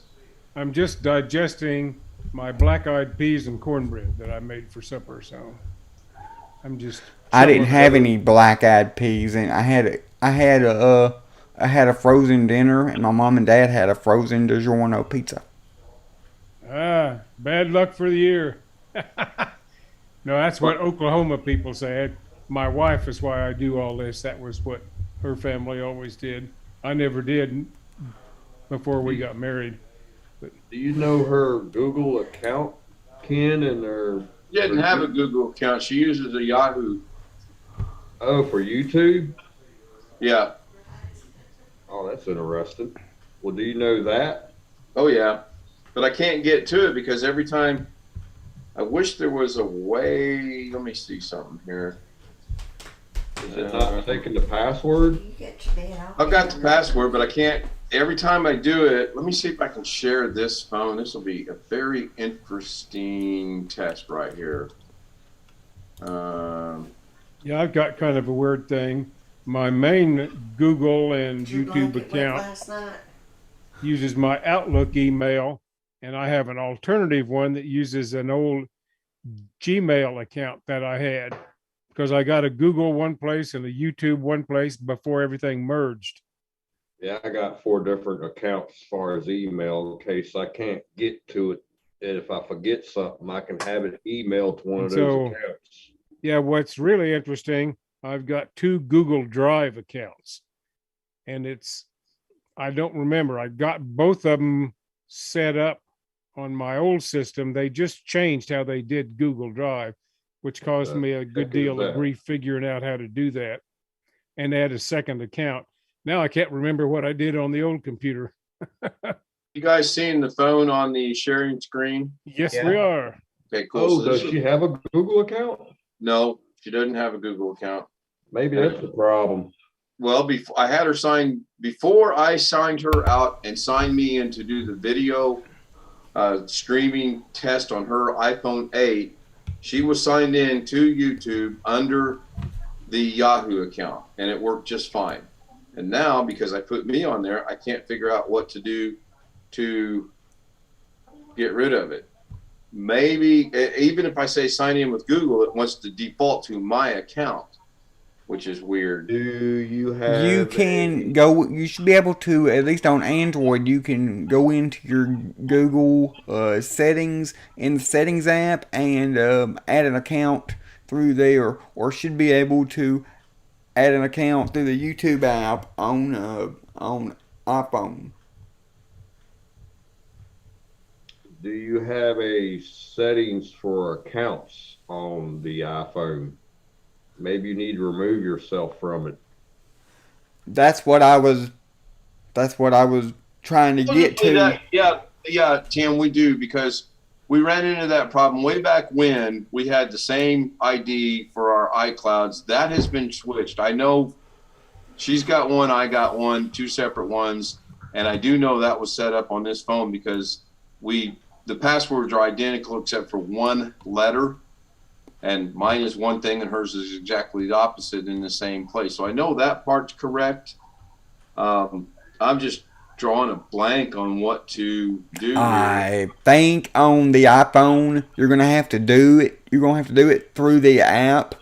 I'm just digesting my black-eyed peas and cornbread that I made for supper. So I didn't have any black-eyed peas, and I had a frozen dinner, and my mom and dad had a frozen DiGiorno pizza. Bad luck for the year. No, that's what Oklahoma people say. My wife is why I do all this. That was what her family always did. I never did before we got married. But do you know her Google account, Ken, and her? She didn't have a Google account. She uses a Yahoo. Oh, for YouTube? Yeah. Oh, that's interesting. Well, do you know that? Oh, yeah. But I can't get to it because every time, I wish there was a way. Let me see something here. Is it not taking the password? I've got the password, but I can't. Every time I do it, let me see if I can share this phone. This will be a very interesting test right here. Yeah, I've got kind of a weird thing. My main Google and YouTube account uses my Outlook email, and I have an alternative one that uses an old Gmail account that I had because I got a Google one place and a YouTube one place before everything merged. Yeah, I got 4 different accounts as far as email in case I can't get to it. And if I forget something, I can have it emailed to one of those accounts. Yeah, what's really interesting, I've got 2 Google Drive accounts. And I don't remember. I got both of them set up on my old system. They just changed how they did Google Drive, which caused me a good deal of grief figuring out how to do that and add a second account. Now I can't remember what I did on the old computer. You guys seeing the phone on the sharing screen? Yes, we are. Okay, cool. Oh, does she have a Google account? No, she doesn't have a Google account. Maybe that's the problem. Well, I had her sign before I signed her out and signed me in to do the video streaming test on her iPhone 8. She was signed in to YouTube under the Yahoo account, and it worked just fine. And now, because I put me on there, I can't figure out what to do to get rid of it. Maybe, even if I say sign in with Google, it wants to default to my account, which is weird. Do you have... You should be able to, at least on Android, you can go into your Google settings in the settings app and add an account through there, or should be able to add an account through the YouTube app on iPhone. Do you have a settings for accounts on the iPhone? Maybe you need to remove yourself from it. That's what I was trying to get to. Yeah, Tim, we do, because we ran into that problem way back when we had the same ID for our iClouds. That has been switched. I know she's got one, I got one, 2 separate ones, and I do know that was set up on this phone because the passwords are identical except for one letter. and mine is one thing and hers is exactly the opposite in the same place. So I know that part's correct. I'm just drawing a blank on what to do here. I think on the iPhone, you're going to have to do it. You're going to have to do it through the app,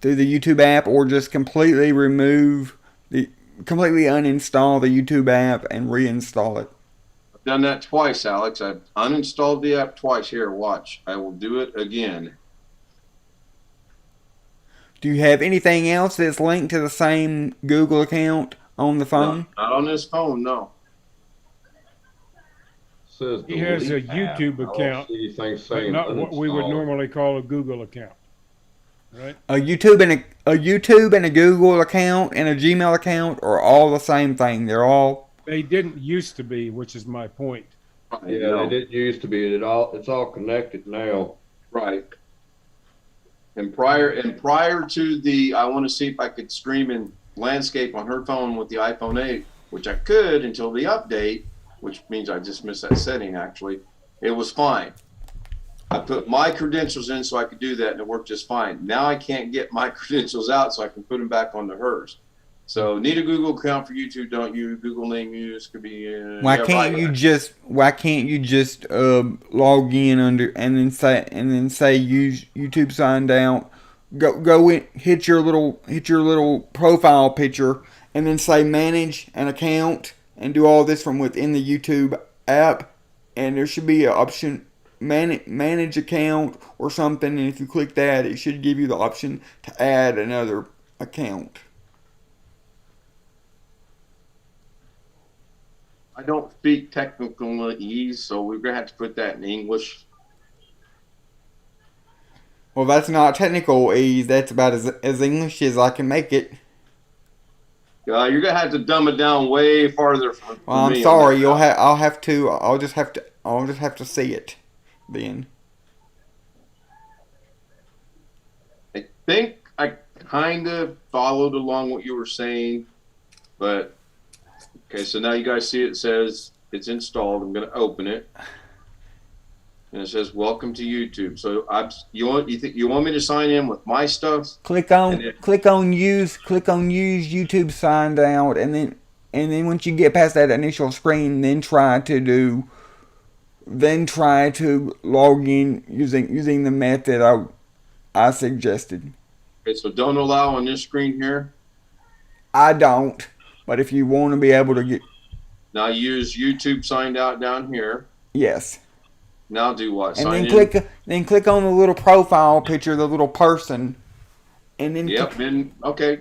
through the YouTube app, or just completely completely uninstall the YouTube app and reinstall it. I've done that twice, Alex. I've uninstalled the app twice. Here, watch. I will do it again. Do you have anything else that's linked to the same Google account on the phone? No, not on this phone, no. Says He has a delete app. YouTube I don't account, see anything but saying not what we would uninstall. normally call a Google account, right? A YouTube and a Google account and a Gmail account are all the same thing. They're all. They didn't used to be, which is my point. Yeah, No. they didn't used to be. It's all connected now. Right. And prior to the, I want to see if I could stream in landscape on her phone with the iPhone 8, which I could until the update, which means I just missed that setting actually. It was fine. I put my credentials in so I could do that and it worked just fine. Now I can't get my credentials out so I can put them back onto hers. So need a Google account for YouTube, don't you? Google name use could be. Why can't you just log in under and then say use YouTube signed out? Go in, hit your little profile picture and then say manage an account and do all this from within the YouTube app, and there should be an option manage account or something, and if you click that it should give you the option to add another account. I don't speak technicalese, so we're gonna have to put that in English. Well, that's not technical ease. That's about as English as I can make it. You're gonna have to dumb it down way farther from Well, I'm me. sorry. I'll just have to see it then. I think I kind of followed along what you were saying, but okay. So now you guys see it says it's installed. I'm gonna open it, and it says "Welcome to YouTube." So you want me to sign in with my stuff? Click on use YouTube signed out, and then once you get past that initial screen, then try to log in using the method I suggested. Okay, so don't allow on this screen here. I don't, but if you want to be able to get, Now use YouTube signed out down here. yes. Now do what? And Sign then click on the little profile picture, the little person, and then Yep. Then okay.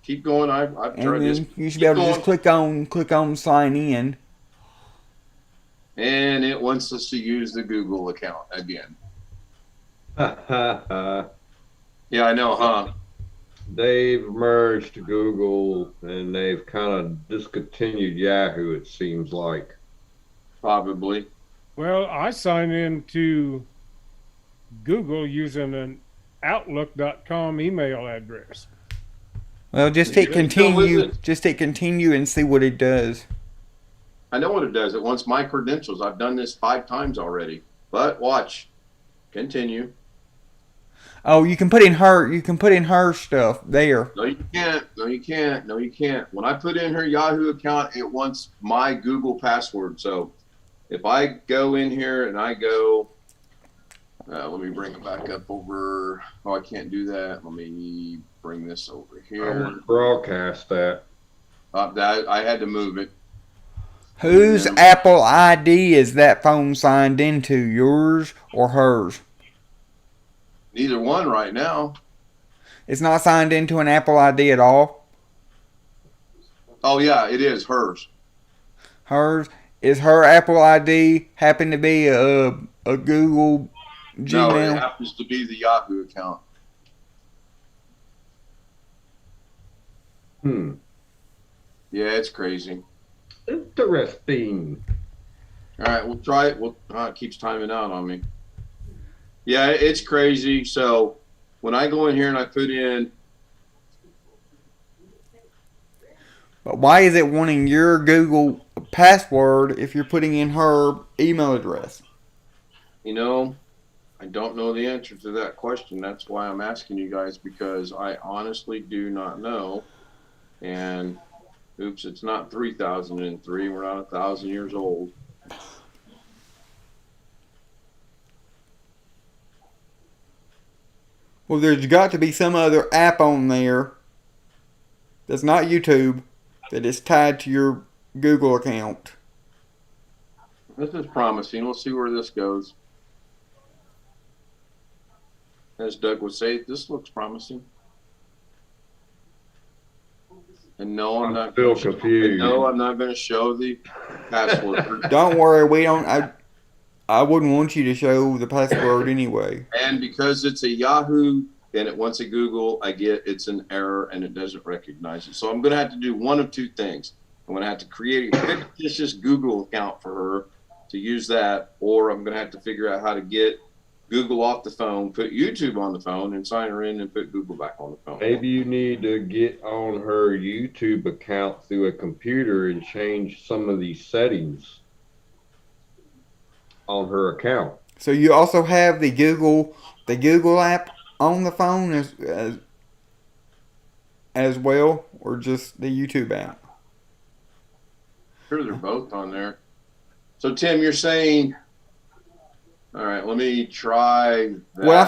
Keep going. I've and tried this. then you should be able to just click on sign in. And it wants us to use the Google account again. Yeah, I know, huh? They've merged Google and they've kind of discontinued Yahoo, it seems like. Probably. Well, I sign in to Google using an Outlook.com email address. Well, just hit continue. Just hit continue and see what it does. I know what it does. It wants my credentials. I've done this 5 times already. But watch. Continue. Oh, you can put in her stuff there. No, you can't. No, you can't. No, you can't. When I put in her Yahoo account, it wants my Google password. So if I go in here and I go, let me bring it back up over. Oh, I can't do that. Let me bring this over I here. would broadcast that. I had to move it. Whose Apple ID is that phone signed into? Yours or hers? Neither one right now. It's not signed into an Apple ID at all. Oh yeah, it is hers. Hers is her Apple ID happen to be a Google No, it Gmail. happens to be the Yahoo account. Yeah, it's crazy. Interesting. All right, we'll try it. It keeps timing out on me. Yeah, it's crazy. So when I go in here and I put in, But why is it wanting your Google password if you're putting in her email address? I I don't know the answer to that question. That's why I'm asking you guys, because I honestly do not know. And oops, it's not 3003. We're not 1,000 years old. Well, there's got to be some other app on there that's not YouTube that is tied to your Google account. This is promising. We'll see where this goes. As Doug would say, this looks promising. And no, I'm not still confused. No, I'm not going to show the password. Don't worry, we don't. I wouldn't want you to show the password anyway. And because it's a Yahoo and it wants a Google, I get it's an error and it doesn't recognize it. So I'm going to have to do one of two things. I'm going to have to create a fictitious Google account for her to use that, or I'm going to have to figure out how to get Google off the phone, put YouTube on the phone, and sign her in and put Google back on the phone. Maybe you need to get on her YouTube account through a computer and change some of these settings on her account. So you also have the Google app on the phone as well, or just the YouTube app? Sure, they're both on there. So Tim, you're saying, all right, let me try that. What I'm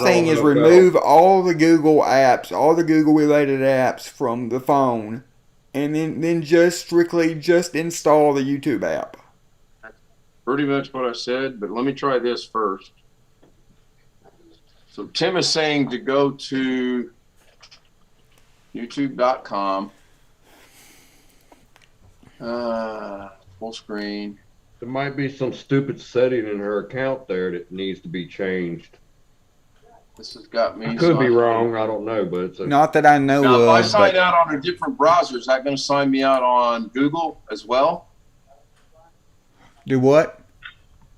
saying is remove all the Google apps, all the Google related apps from the phone, and then just strictly install the YouTube app. Pretty much what I said, but let me try this first. So Tim is saying to go to youtube.com, full screen. There might be some stupid setting in her account there that needs to be changed. This has got me. I could be wrong. I don't know, but it's Not that I know now, of. if I sign out on a different browser, is that going to sign me out on Google as well? Do what?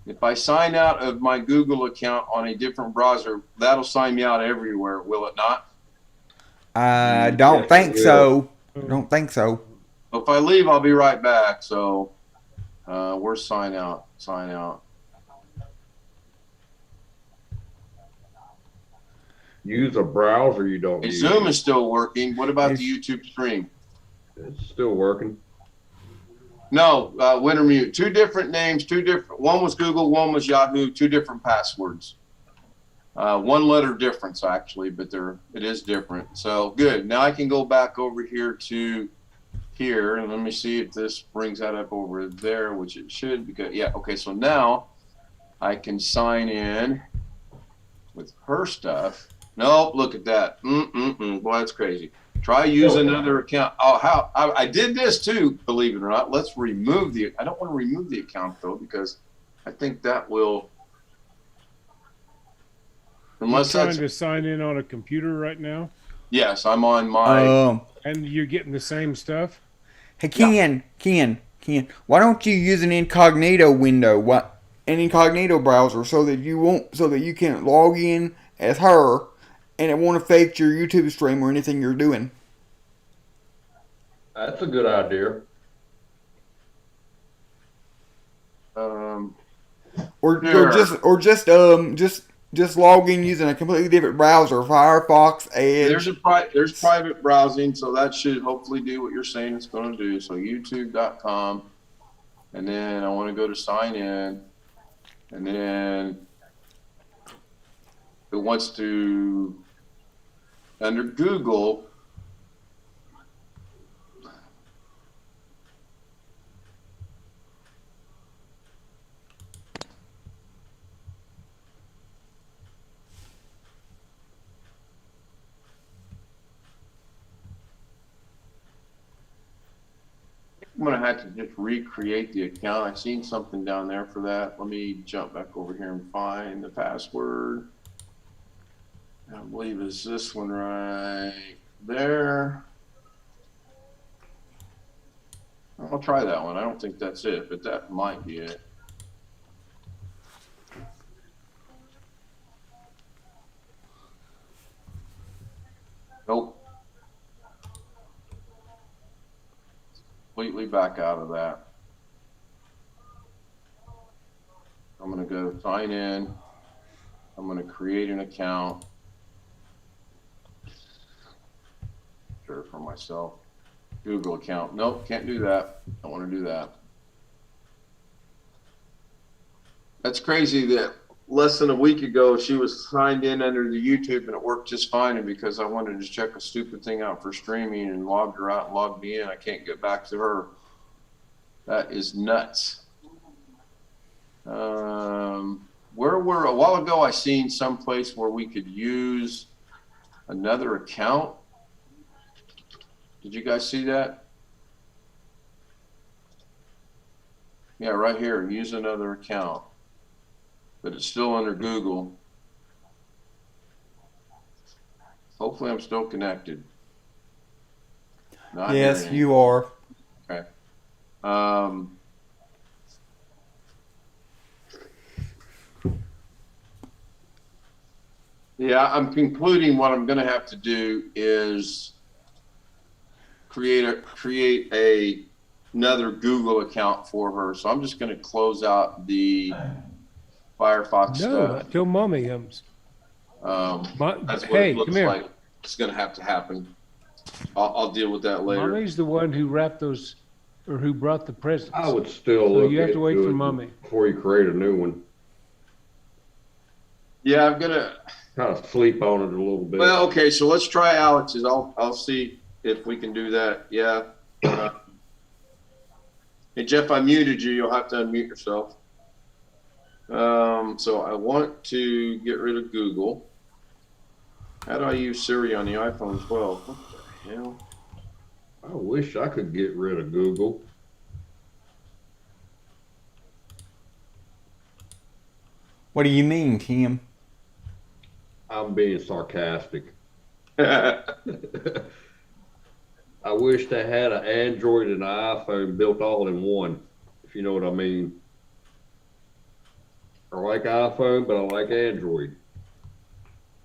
If I sign out of my Google account on a different browser, that'll sign me out everywhere, will it not? I don't think so. Don't think so. If I leave, I'll be right back. So, where's sign out? Sign out. Use a browser you don't use. Zoom is still working. What about the YouTube stream? It's still working. No, Wintermute. Two different names, two different. One was Google, one was Yahoo. Two different passwords. One letter difference actually, but it is different. So good. Now I can go back over here to here, and let me see if this brings that up over there, which it should. Because yeah, okay. So now I can sign in with her stuff. Nope, look at that. Boy, that's crazy. Try use another account. Oh, how I did this too, believe it or not. Let's remove I don't want to remove the account though, because I think that will. Unless you're trying to sign in on a computer right now. Yes, I'm on my. And you're getting the same stuff. Hey, Ken, why don't you use an incognito window, an incognito browser, so that you can log in as her, and it won't affect your YouTube stream or anything you're doing. That's a good idea. Just log in using a completely different browser, Firefox, Edge. There's private browsing, so that should hopefully do what you're saying it's going to do. So youtube.com, and then I want to go to sign in, and then it wants to under Google. I'm going to have to just recreate the account. I've seen something down there for that. Let me jump back over here and find the password. I believe it's this one right there. I'll try that one. I don't think that's it, but that might be it. Nope. Completely back out of that. I'm going to go sign in. I'm going to create an account. Sure, for myself. Google account. Nope, can't do that. Don't want to do that. That's crazy that less than a week ago she was signed in under the YouTube and it worked just fine. And because I wanted to check a stupid thing out for streaming and logged her out and logged me in, I can't get back to her. That is nuts. Where were a while ago I seen someplace where we could use another account. Did you guys see that? Yeah, right here, use another account. But it's still under Google. Hopefully I'm still connected. Not Yes, hearing you are. Okay. Yeah, I'm concluding what I'm going to have to do is create another Google account for her. So I'm just going to close out the Firefox No, stuff. until mommy comes. That's what Hey, it looks come here. like. It's going to have to happen. I'll deal with that later. Mommy's the one who wrapped those, or who brought the presents. I would still So look you have to wait into for it mommy. before you create a new one. Yeah, I'm gonna. Kind of sleep on it a little bit. Well, okay, so let's try Alex's. I'll see if we can do that. Yeah. Hey Jeff, I muted you. You'll have to unmute yourself. So I want to get rid of Google. How do I use Siri on the iPhone 12? What the hell? I wish I could get rid of Google. What do you mean, Tim? I'm being sarcastic. I wish they had an Android and an iPhone built all in one, if you know what I mean. I like iPhone, but I like Android.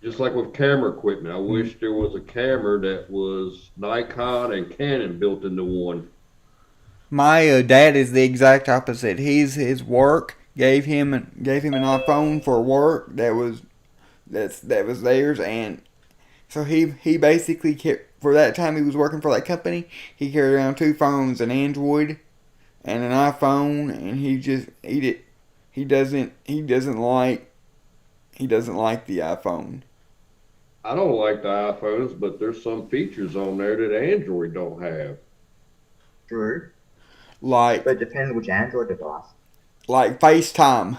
Just like with camera equipment, I wish there was a camera that was Nikon and Canon built into one. My dad is the exact opposite. His work gave him an iPhone for work that was theirs, and so he basically kept, for that time he was working for that company, he carried around two phones, an Android and an iPhone, and he doesn't like the iPhone. I don't like the iPhones, but there's some features on there that Android don't have. True. Like, But it depends which Android device. like FaceTime.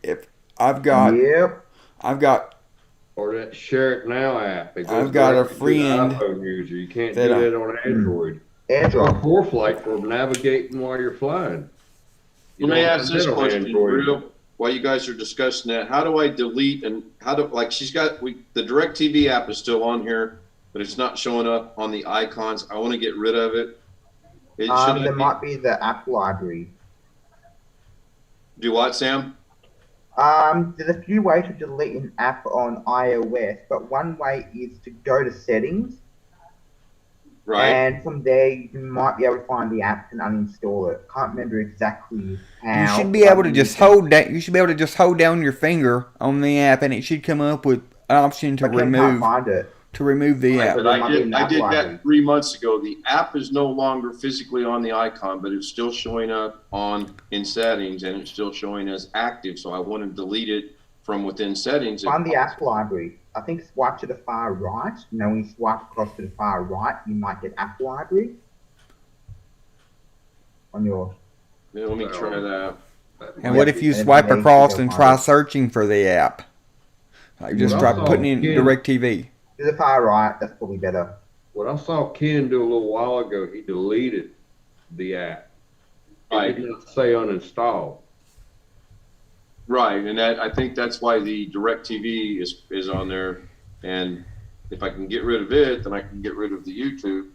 If I've got Or that Share It Now app. It goes I've got a directly to the friend iPhone user. You can't that do I- that on Android. Or Android. ForeFlight for navigating while you're flying. You Let me don't ask have this that on question Android. real while you guys are discussing that. How do I delete and she's got the DirecTV app is still on here, but it's not showing up on the icons. I want to get rid of it. There might be the app library. Do what, Sam? There's a few ways to delete an app on iOS, but one way is to go to settings, Right. and from there you might be able to find the app and uninstall it. Can't remember exactly how. You should be able to just hold that. You should be able to just hold down your finger on the app, and it should come up with an option to But Ken remove can't find it. the app. But there might be an I app did library. that 3 months ago. The app is no longer physically on the icon, but it's still showing up in settings, and it's still showing as active. So I want to delete it from within settings. Find the app library. I think swipe to the far right. When you swipe across to the far right, you might get app library on your. Yeah, let me try that. And what if you And swipe then across you'll and find try it. searching for the app? Like just Well, try that's putting in all, yeah. DirecTV. To the far right, that's probably better. What I saw Ken do a little while ago, he deleted the app. Right. It did not say uninstall. Right, and I think that's why the DirecTV is on there. And if I can get rid of it, then I can get rid of the YouTube.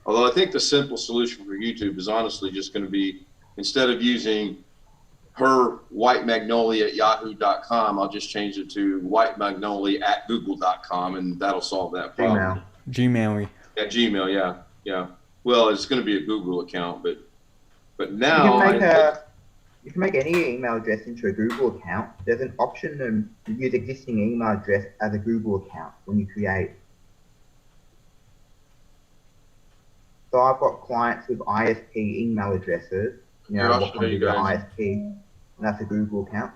Although I think the simple solution for YouTube is honestly just going to be, instead of using her white magnolia at yahoo.com, I'll just change it to white magnolia at google.com, and that'll solve that problem. Gmail. Gmail. At Gmail, yeah. Well, it's going to be a Google account, but You now can make You can make any email address into a Google account. There's an option to use existing email address as a Google account when you create. So I've got clients with ISP email addresses. You know, what comes with the ISP, and that's a Google account.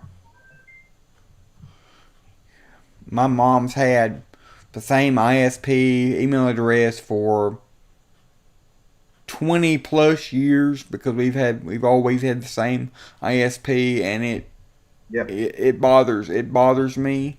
My mom's had the same ISP email address for 20 plus years because we've always had the same ISP, and it bothers me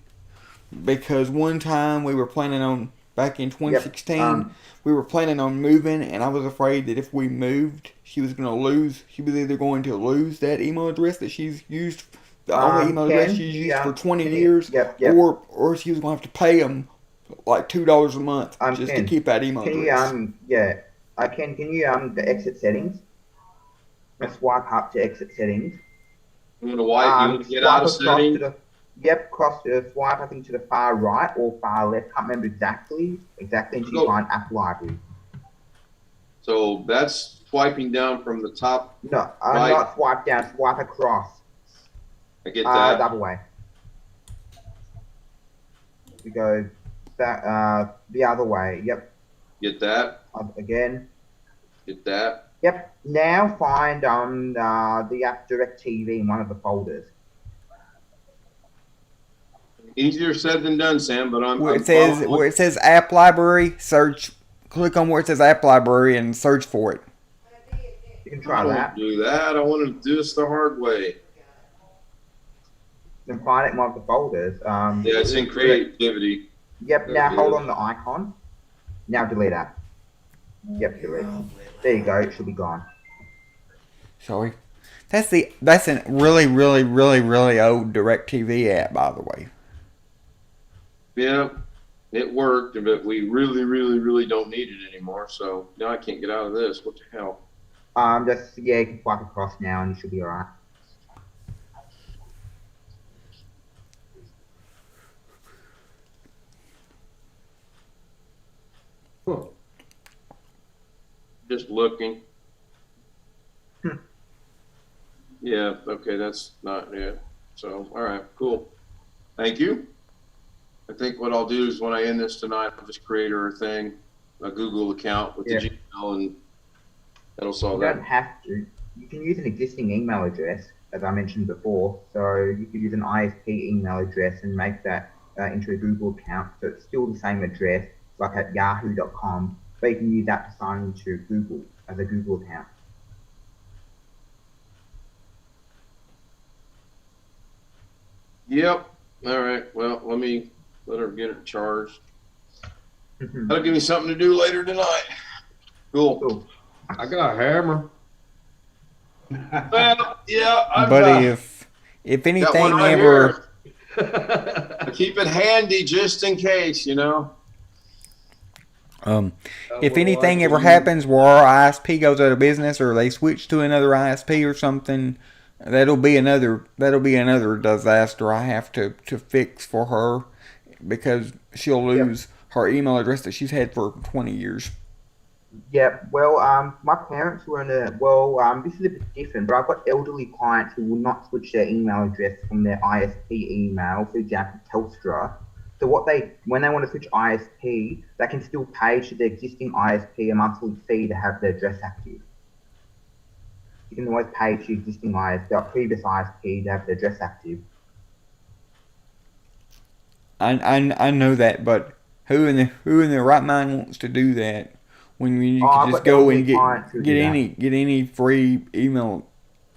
because one time we were planning on, back in 2016, we were planning on moving, and I was afraid that if we moved, she was either going to lose that email address that she's used, the only email address she's used for 20 years, or she was going to have to pay them like $2 a month just to keep that email address. Can you the exit settings? Swipe up to exit settings. You want to get out of settings? Swipe I think to the far right or far left. Can't remember exactly until you find app library. So that's swiping down from the top. No, right. Not swipe down. Swipe across. I get that. Double way. We go that the other way. Yep. Get that. Again. Get that. Yep. Now find the app DirecTV in one of the folders. Easier said than done, Sam. But where it says app library, click on where it says app library and search for it. You can try that. Do that. I want to do this the hard way. Then find it in one of the folders. Yeah, it's in creativity. Yep. Now hold on the icon. Now delete app. Yep, delete. There you go. It should be gone. Sorry. That's a really old DirecTV app, by the way. Yeah, it worked, but we really don't need it anymore. So now I can't get out of this. What the hell? You can swipe across now and you should be alright. Huh. Just looking. Yeah, okay, that's not it. So, all right, cool. Thank you. I think what I'll do is when I end this tonight, I'll just create her a thing, a Google account with the Gmail, and that'll solve that. You don't have to. You can use an existing email address, as I mentioned before. So you could use an ISP email address and make that into a Google account. So it's still the same address, like at yahoo.com, but you can use that to sign into Google as a Google account. Yep. All right. Well, let her get it charged. That'll give me something to do later tonight. Cool. I got a hammer. Well, yeah. Buddy, if anything ever... I keep it handy just in case, you know. If anything ever happens where our ISP goes out of business or they switch to another ISP or something, that'll be another disaster I have to fix for her, because she'll lose her email address that she's had for 20 years. Yeah, well, my parents were this is a bit different, but I've got elderly clients who will not switch their email address from their ISP email, for example, Telstra. So when they want to switch ISP, they can still pay to the existing ISP a monthly fee to have their address active. You can always pay to existing previous ISP to have their address active. I know that, but who in their right mind wants to do that when you can just go and get any free email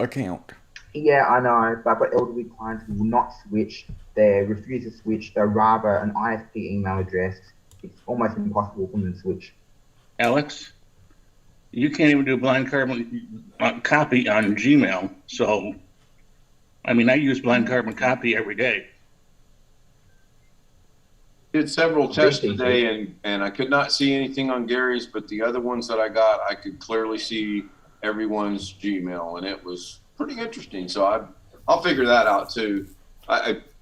account? Yeah, I know, but I've got elderly clients who will not switch. They refuse to switch. They're rather an ISP email address. It's almost impossible for them to switch. Alex, you can't even do blind carbon copy on Gmail. So, I mean, I use blind carbon copy every day. Did several tests today, and I could not see anything on Gary's, but the other ones that I got, I could clearly see everyone's Gmail, and it was pretty interesting. So I'll figure that out too.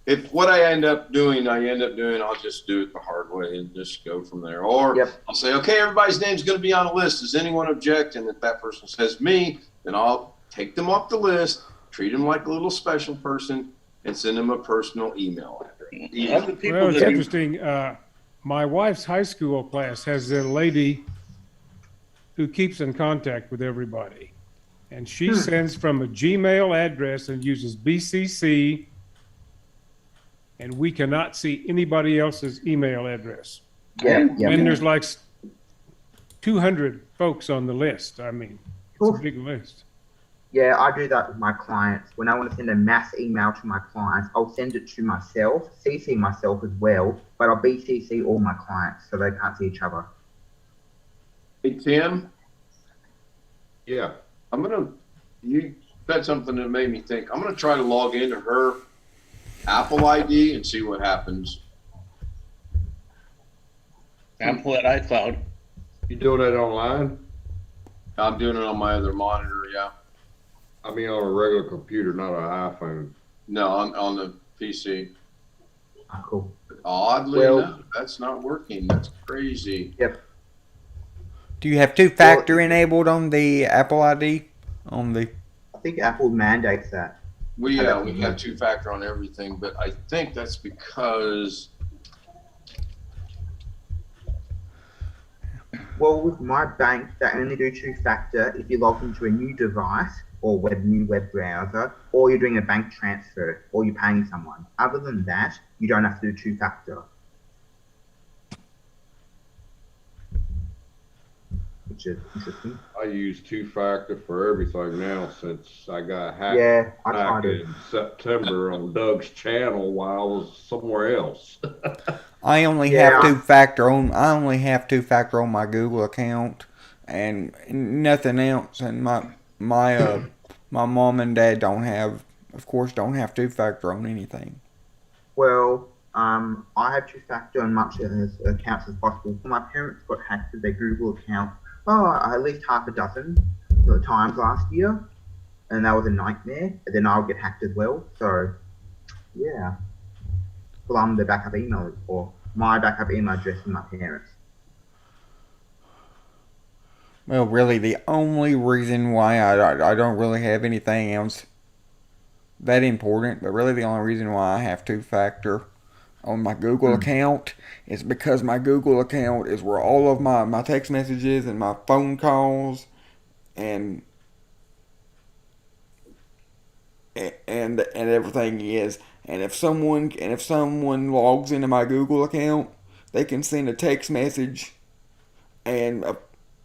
If what I end up doing, I'll just do it the hard way and just go from there. Or I'll say, okay, everybody's name's going to be on the list. Does anyone object? And if that person says me, then I'll take them off the list treat them like a little special person and send them a personal email address. Other people Well, it's that interesting. My wife's high school class has a lady who keeps in contact with everybody. And she sends from a Gmail address and uses BCC, and we cannot see anybody else's email address. Yeah, yeah. And there's like 200 folks on the list. I mean, it's a big list. Yeah, I do that with my clients. When I want to send a mass email to my clients, I'll send it to myself, CC myself as well, but I'll BCC all my clients so they can't see each other. Hey, Tim, Yeah. you said something that made me think. I'm going to try to log into her Apple ID and see what happens. Apple at iCloud. You doing that online? I'm doing it on my other monitor, yeah. I mean, on a regular computer, not an iPhone. No, on the PC. Oh, cool. Oddly Well- enough, that's not working. That's crazy. Yep. Do you have two-factor enabled on the Apple ID? On the I think Apple mandates that. We have two-factor on everything, but I think that's because Well, with my bank, they only do two-factor if you log into a new device or new web browser, or you're doing a bank transfer, or you're paying someone. Other than that, you don't have to do two-factor. Which is interesting. I use two-factor for everything now since I got hacked Yeah, I back tried it. in September on Doug's channel while I was somewhere else. I only Yeah. have two-factor on my Google account and nothing else. And my mom and dad don't have two-factor on anything. Well, I have two-factor on much as accounts as possible. My parents got hacked with their Google account, at least half a dozen times last year, and that was a nightmare. And then I'll get hacked as well. So, yeah. Well, I'm the backup email, or my backup email address is my parents. Well, really, the only reason why I don't really have anything else that important, but really the only reason why I have two-factor on my Google account is because my Google account is where all of my text messages and my phone calls and everything is. And if someone logs into my Google account, they can send a text message and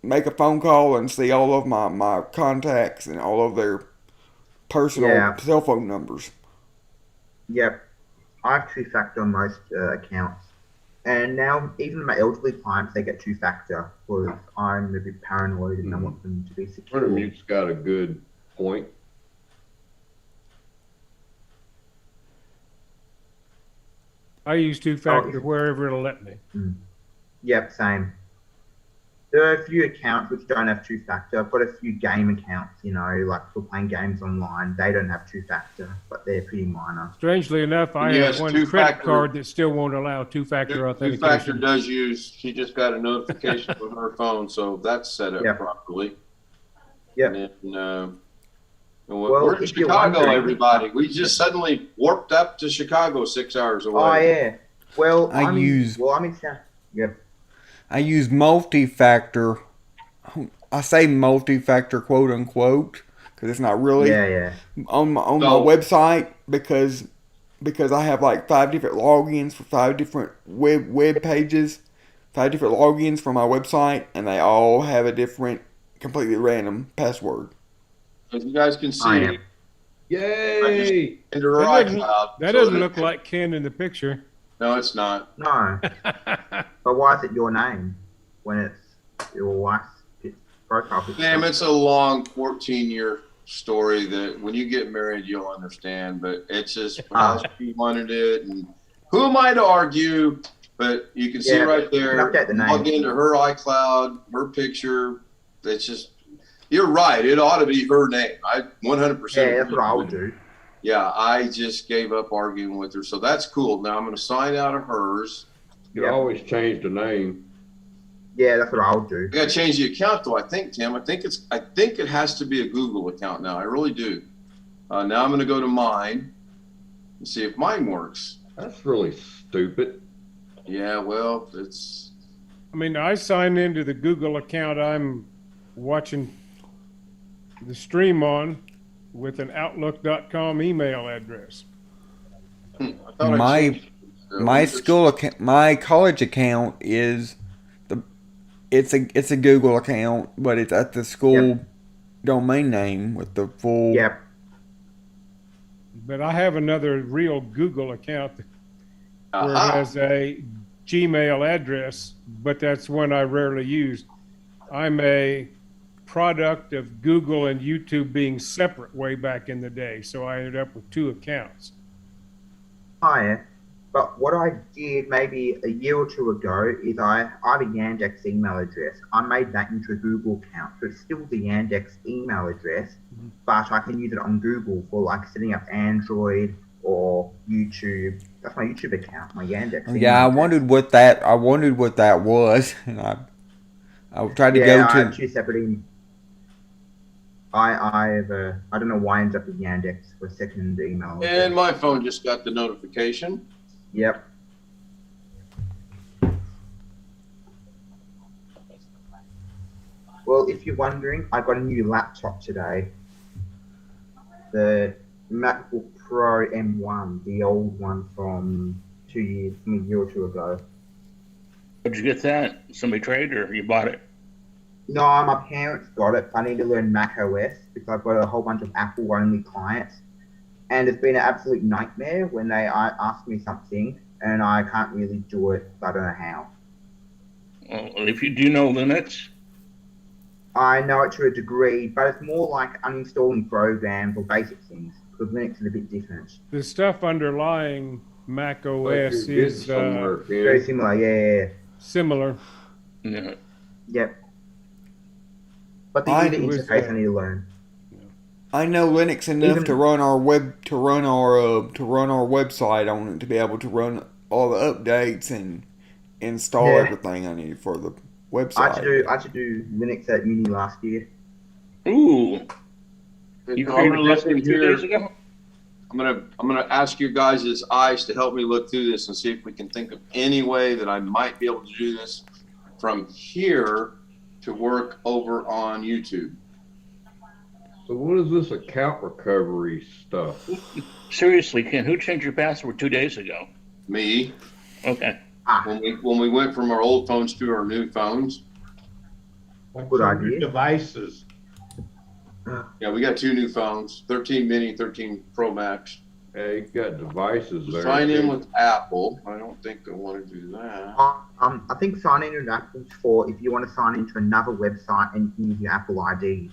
make a phone call and see all of my contacts and all of their personal cell phone numbers. Yep. I have two-factor on most accounts. And now, even my elderly clients, they get two-factor because I'm a bit paranoid and I want them to be secure. Intermute's got a good point. I use two-factor wherever it'll let me. Yep, same. There are a few accounts which don't have two-factor. I've got a few game accounts, like for playing games online. They don't have two-factor, but they're pretty minor. Strangely enough, I have one credit card that still won't allow two-factor authentication. two-factor does use. She just got a notification on her phone, so that's set up properly. Yep. And we're in Chicago, everybody. We just suddenly warped up to Chicago 6 hours away. Oh yeah. Well, I'm in South. Yep. I use multi-factor. I say multi-factor, quote unquote, because it's not really on my website because I have like 5 different logins for 5 different web pages, 5 different logins for my website, and they all have a different, completely random password. As you guys can see, yay! That doesn't look like Ken in the picture. No, it's not. No. But why is it your name when it's your wife's profile picture? Damn, it's a long 14-year story that when you get married, you'll understand. But it's just how she wanted it. And who am I to argue? But you can see right there, log into her iCloud, her picture. It's just, you're right. It ought to be her name. I 100%. Yeah, that's what I would do. Yeah, I just gave up arguing with her. So that's cool. Now I'm going to sign out of hers. You can always change the name. Yeah, that's what I would do. I got to change the account though. I think, Tim. I think it has to be a Google account now. I really do. Now I'm going to go to mine and see if mine works. That's really stupid. Yeah, well, it's. I mean, I signed into the Google account I'm watching the stream on with an Outlook.com email address. I thought I My changed it. So my let me school account, my college account is it's a Google account, but it's at the school domain name with the full. Yep. But I have another real Google account where it Aha. has a Gmail address, but that's one I rarely use. I'm a product of Google and YouTube being separate way back in the day, so I ended up with 2 accounts. Hi. But what I did maybe a year or 2 ago is I have a Yandex email address. I made that into a Google account. So it's still the Yandex email address, but I can use it on Google for like setting up Android or YouTube. That's my YouTube account, my Yandex. Yeah, I wondered what that was, and I tried to go I have to. 2 separate I have I don't know why I ended up with Yandex for a second email. And my phone just got the notification. Yep. Well, if you're wondering, I got a new laptop today. The MacBook Pro M1, the old one from a year or 2 ago. Where'd you get that? Somebody traded or you bought it? No, my parents got it. I need to learn Mac OS because I've got a whole bunch of Apple-only clients. And it's been an absolute nightmare when they ask me something and I can't really do it. I don't know how. Well, if you do know Linux, I know it to a degree, but it's more like uninstalling programs or basic things. Because Linux is a bit different. The stuff underlying Mac OS You're is getting somewhere, Ken. Very similar, yeah. similar. no. Yep. But the I user was, interface I need to learn. I know Linux enough Even- to run our website on it to be able to run all the updates and install Yeah. everything I need for the I website. had to do Linux at uni last year. Ooh, you I'm created gonna look this in 2 days here. ago? I'm gonna ask your guys' eyes to help me look through this and see if we can think of any way that I might be able to do this from here to work over on YouTube. So what is this account recovery stuff? Seriously, Ken, who changed your password 2 days ago? Me, Okay. when we went from our old phones to our new phones. What's Good on your idea. devices? Yeah, we got 2 new phones, 13 mini, 13 Pro Max. Yeah, you got devices there. Sign in too. with Apple. I don't think I want to do that. I think signing in with Apple's for if you want to sign into another website and you can use your Apple ID.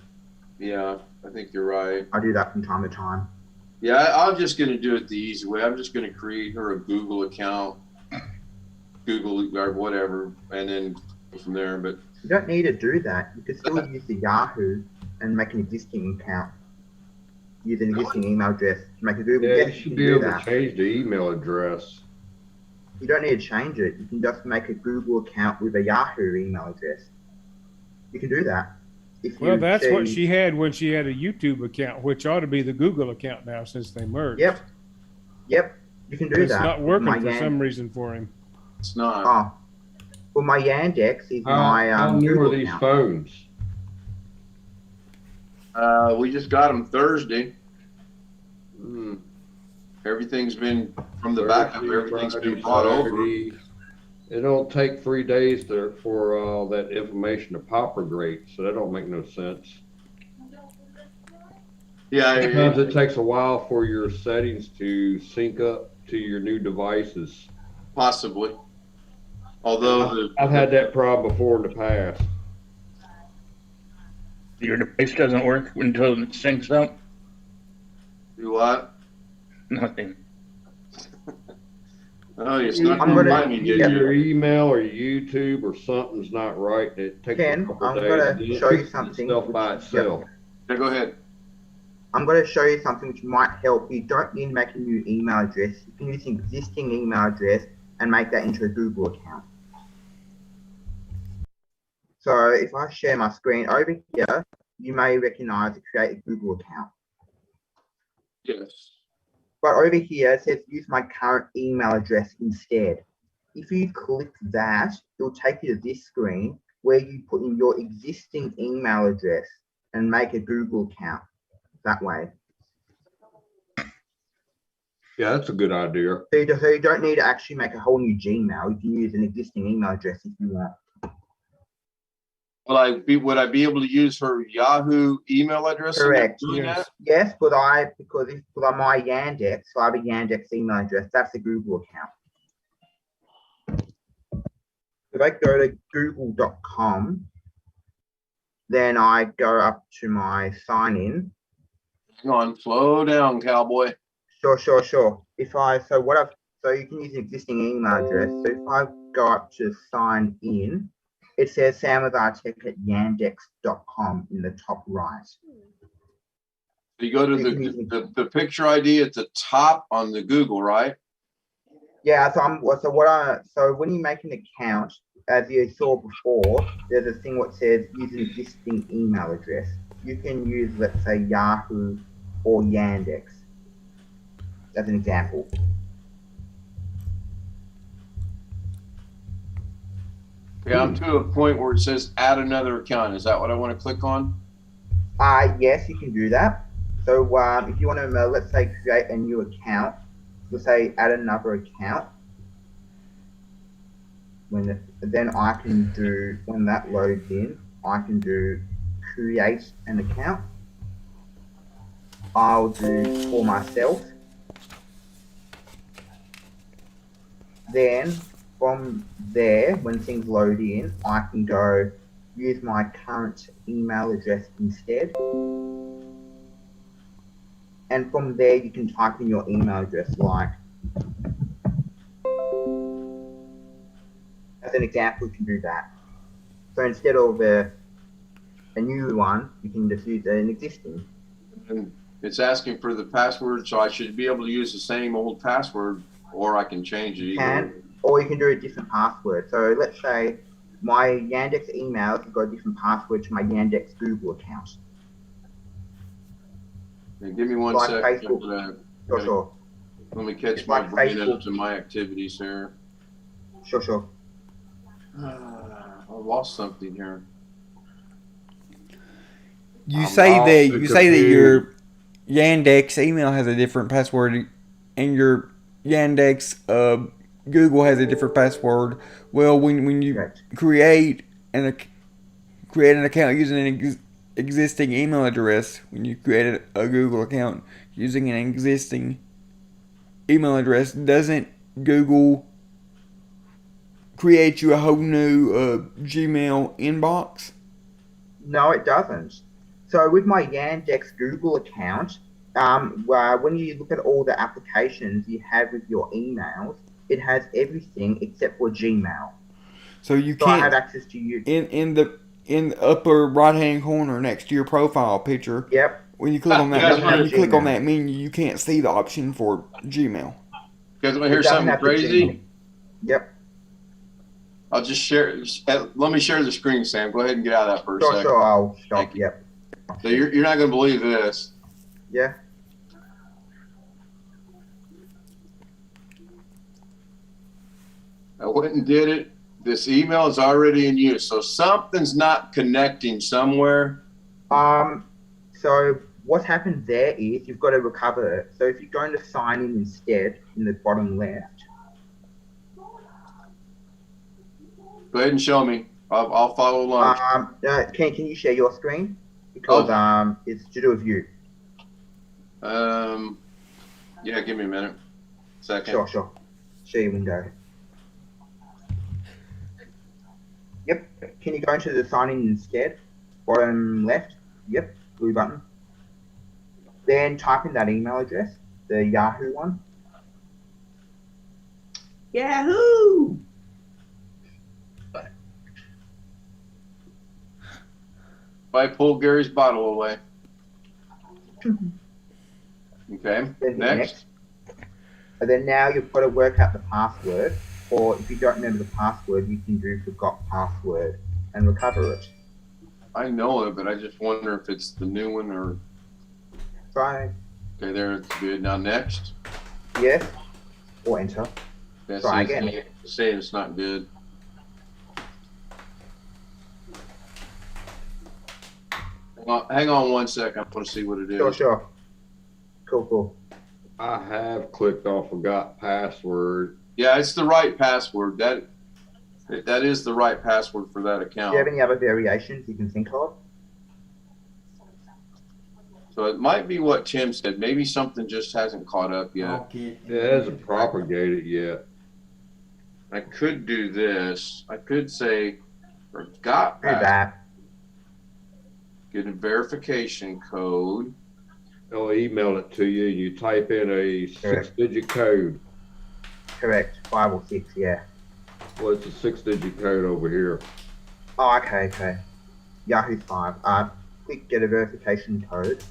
Yeah, I think you're right. I do that from time to time. Yeah, I'm just going to do it the easy way. I'm just going to create her a Google account, Google or whatever, and then go from there. But You don't need to do that. You could still use the Yahoo and make an existing account. Use an existing email address to make a Google. Yeah, Yes, you you should can be do able to that. change the email address. You don't need to change it. You can just make a Google account with a Yahoo email address. You can do that. If Well, you that's what choose- she had when she had a YouTube account, which ought to be the Google account now since they merged. Yep. You can do It's that. not with working my for Yan- some reason for him. it's not. Oh. Well, my Yandex is my How new Google are these account. phones? We just got them Thursday. Hmm. Everything's been from the backup. Thursday, Everything's been Friday, brought over. Saturday. It don't take 3 days for that information to propagate, so that don't make no sense. Yeah, Sometimes it takes a while for your settings to sync up to your new devices. possibly. Although I've had that problem before in the past. Your device doesn't work until it syncs up? do what? Nothing. Oh, it's not I'm going to gonna- remind me, did yeah. you? Your email or YouTube or something's not right. It takes Ken, a couple I'm days. gonna and it show you fixes something itself by which- itself. Yeah, go ahead. I'm going to show you something which might help. You don't need to make a new email address. You can use an existing email address and make that into a Google account. So if I share my screen over here, you may recognize to create a Google account. Yes. But over here, it says use my current email address instead. If you click that, it'll take you to this screen where you put in your existing email address and make a Google account that way. Yeah, that's a good idea. So you don't need to actually make a whole new Gmail. You can use an existing email address if you want. Would I be able to use her Yahoo email address? Correct. Yes. Yes, because on my Yandex, so I have a Yandex email address. That's a Google account. If I go to google.com, then I go up to my sign in. Hang on, slow down, cowboy. Sure. So you can use an existing email address. So if I go up to sign in, it says samwithartech@yandex.com in the top right. You go to the picture ID at the top on the Google, right? Yeah, so when you make an account, as you saw before, there's a thing what says use an existing email address. You can use, let's say, Yahoo or Yandex as an example. Okay, I'm to a point where it says add another account. Is that what I want to click on? Yes, you can do that. So if you want to, let's say, create a new account, let's say add another account. Then I can do, when that loads in, I can do create an account. I'll do for myself. Then from there, when things load in, I can go use my current email address instead. And from there, you can type in your email address, like, as an example, you can do that. So instead of a new one, you can just use an existing. And it's asking for the password, so I should be able to use the same old password, or I can change it. Or you can do a different password. So let's say my Yandex email has got a different password to my Yandex Google account. Okay, give me one second. Sure. Let me catch my brain up to my activities here. Sure. I lost something here. You say that your Yandex email has a different password, and your Yandex Google has a different password. Well, when you create an account using an existing email address, when you create a Google account using an existing email address, doesn't Google create you a whole new Gmail inbox? No, it doesn't. So with my Yandex Google account, when you look at all the applications you have with your emails, it has everything except for Gmail. So you can't. I have access to you in the upper right hand corner next to your profile picture. Yep. When you click on that, click on that menu, you can't see the option for Gmail. You guys want to hear something crazy? Yep. I'll just share. Let me share the screen, Sam. Go ahead and get out of that for a second. Sure. I'll stop. Yep. So you're not going to believe this. Yeah. I went and did it. This email is already in use, so something's not connecting somewhere. So what happens there is you've got to recover it. So if you're going to sign in instead, in the bottom left. Go ahead and show me. I'll follow along. Can you share your screen? Because it's to do with you. Yeah, give me a minute. Second. Sure. Share your window. Yep. Can you go into the sign in instead? Bottom left. Yep. Blue button. Then type in that email address, the Yahoo one. Yahoo! If I pull Gary's bottle away. Okay. Next. And then now you've got to work out the password. Or if you don't remember the password, you can do forgot password and recover it. I know it, but I just wonder if it's the new one or. Try. Okay, there it's good. Now next. Yes. Or enter. That's Try again. saying it's not good. Hang on 1 second. I want to see what it is. Sure. Cool. I have clicked on forgot password. Yeah, it's the right password. That is the right password for that Do account. you have any other variations you can think of? So it might be what Tim said. Maybe something just hasn't caught up yet. It hasn't propagated yet. I could do this. I could say, forgot Do password. that. Get a verification code. They'll email it to you, and you type in a 6-digit code. Correct. 5 or 6, yeah. Well, it's a 6-digit code over here. Oh, okay. Yahoo 5. Click get a verification code.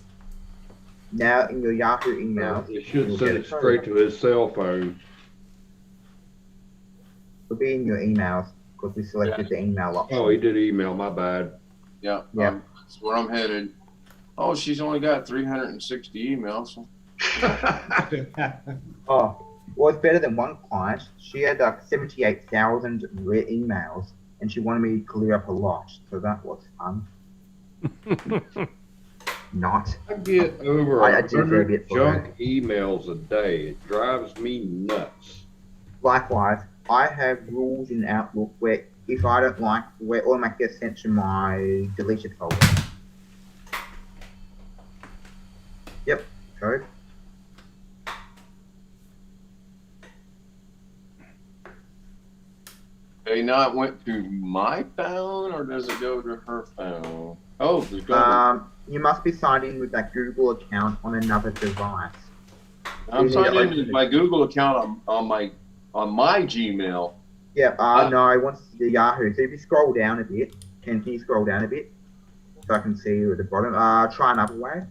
Now in your Yahoo email, It should you'll send get a it code. straight to his cell phone. It'll be in your emails because we selected the email option. Oh, he did email, my bad. Yeah. Yeah. That's where I'm headed. Oh, she's only got 360 emails. Oh, well, it's better than one client. She had like 78,000 read emails and she wanted me to clear up a lot. So that was fun. Not. I get over I do very 100 bit for junk emails a day. It drives me nuts. Likewise, I have rules in Outlook where if I don't like where automatically gets sent to my deleted folder. Yep, code. Okay, now it went to my phone, or does it go to her phone? Oh, it's going. You must be signed in with that Google account on another device. I'm signed in with my Google account on my Gmail. Yeah, no, I want to see the Yahoo. So if you scroll down a bit, can you scroll down a bit? So I can see you at the bottom. Try another way.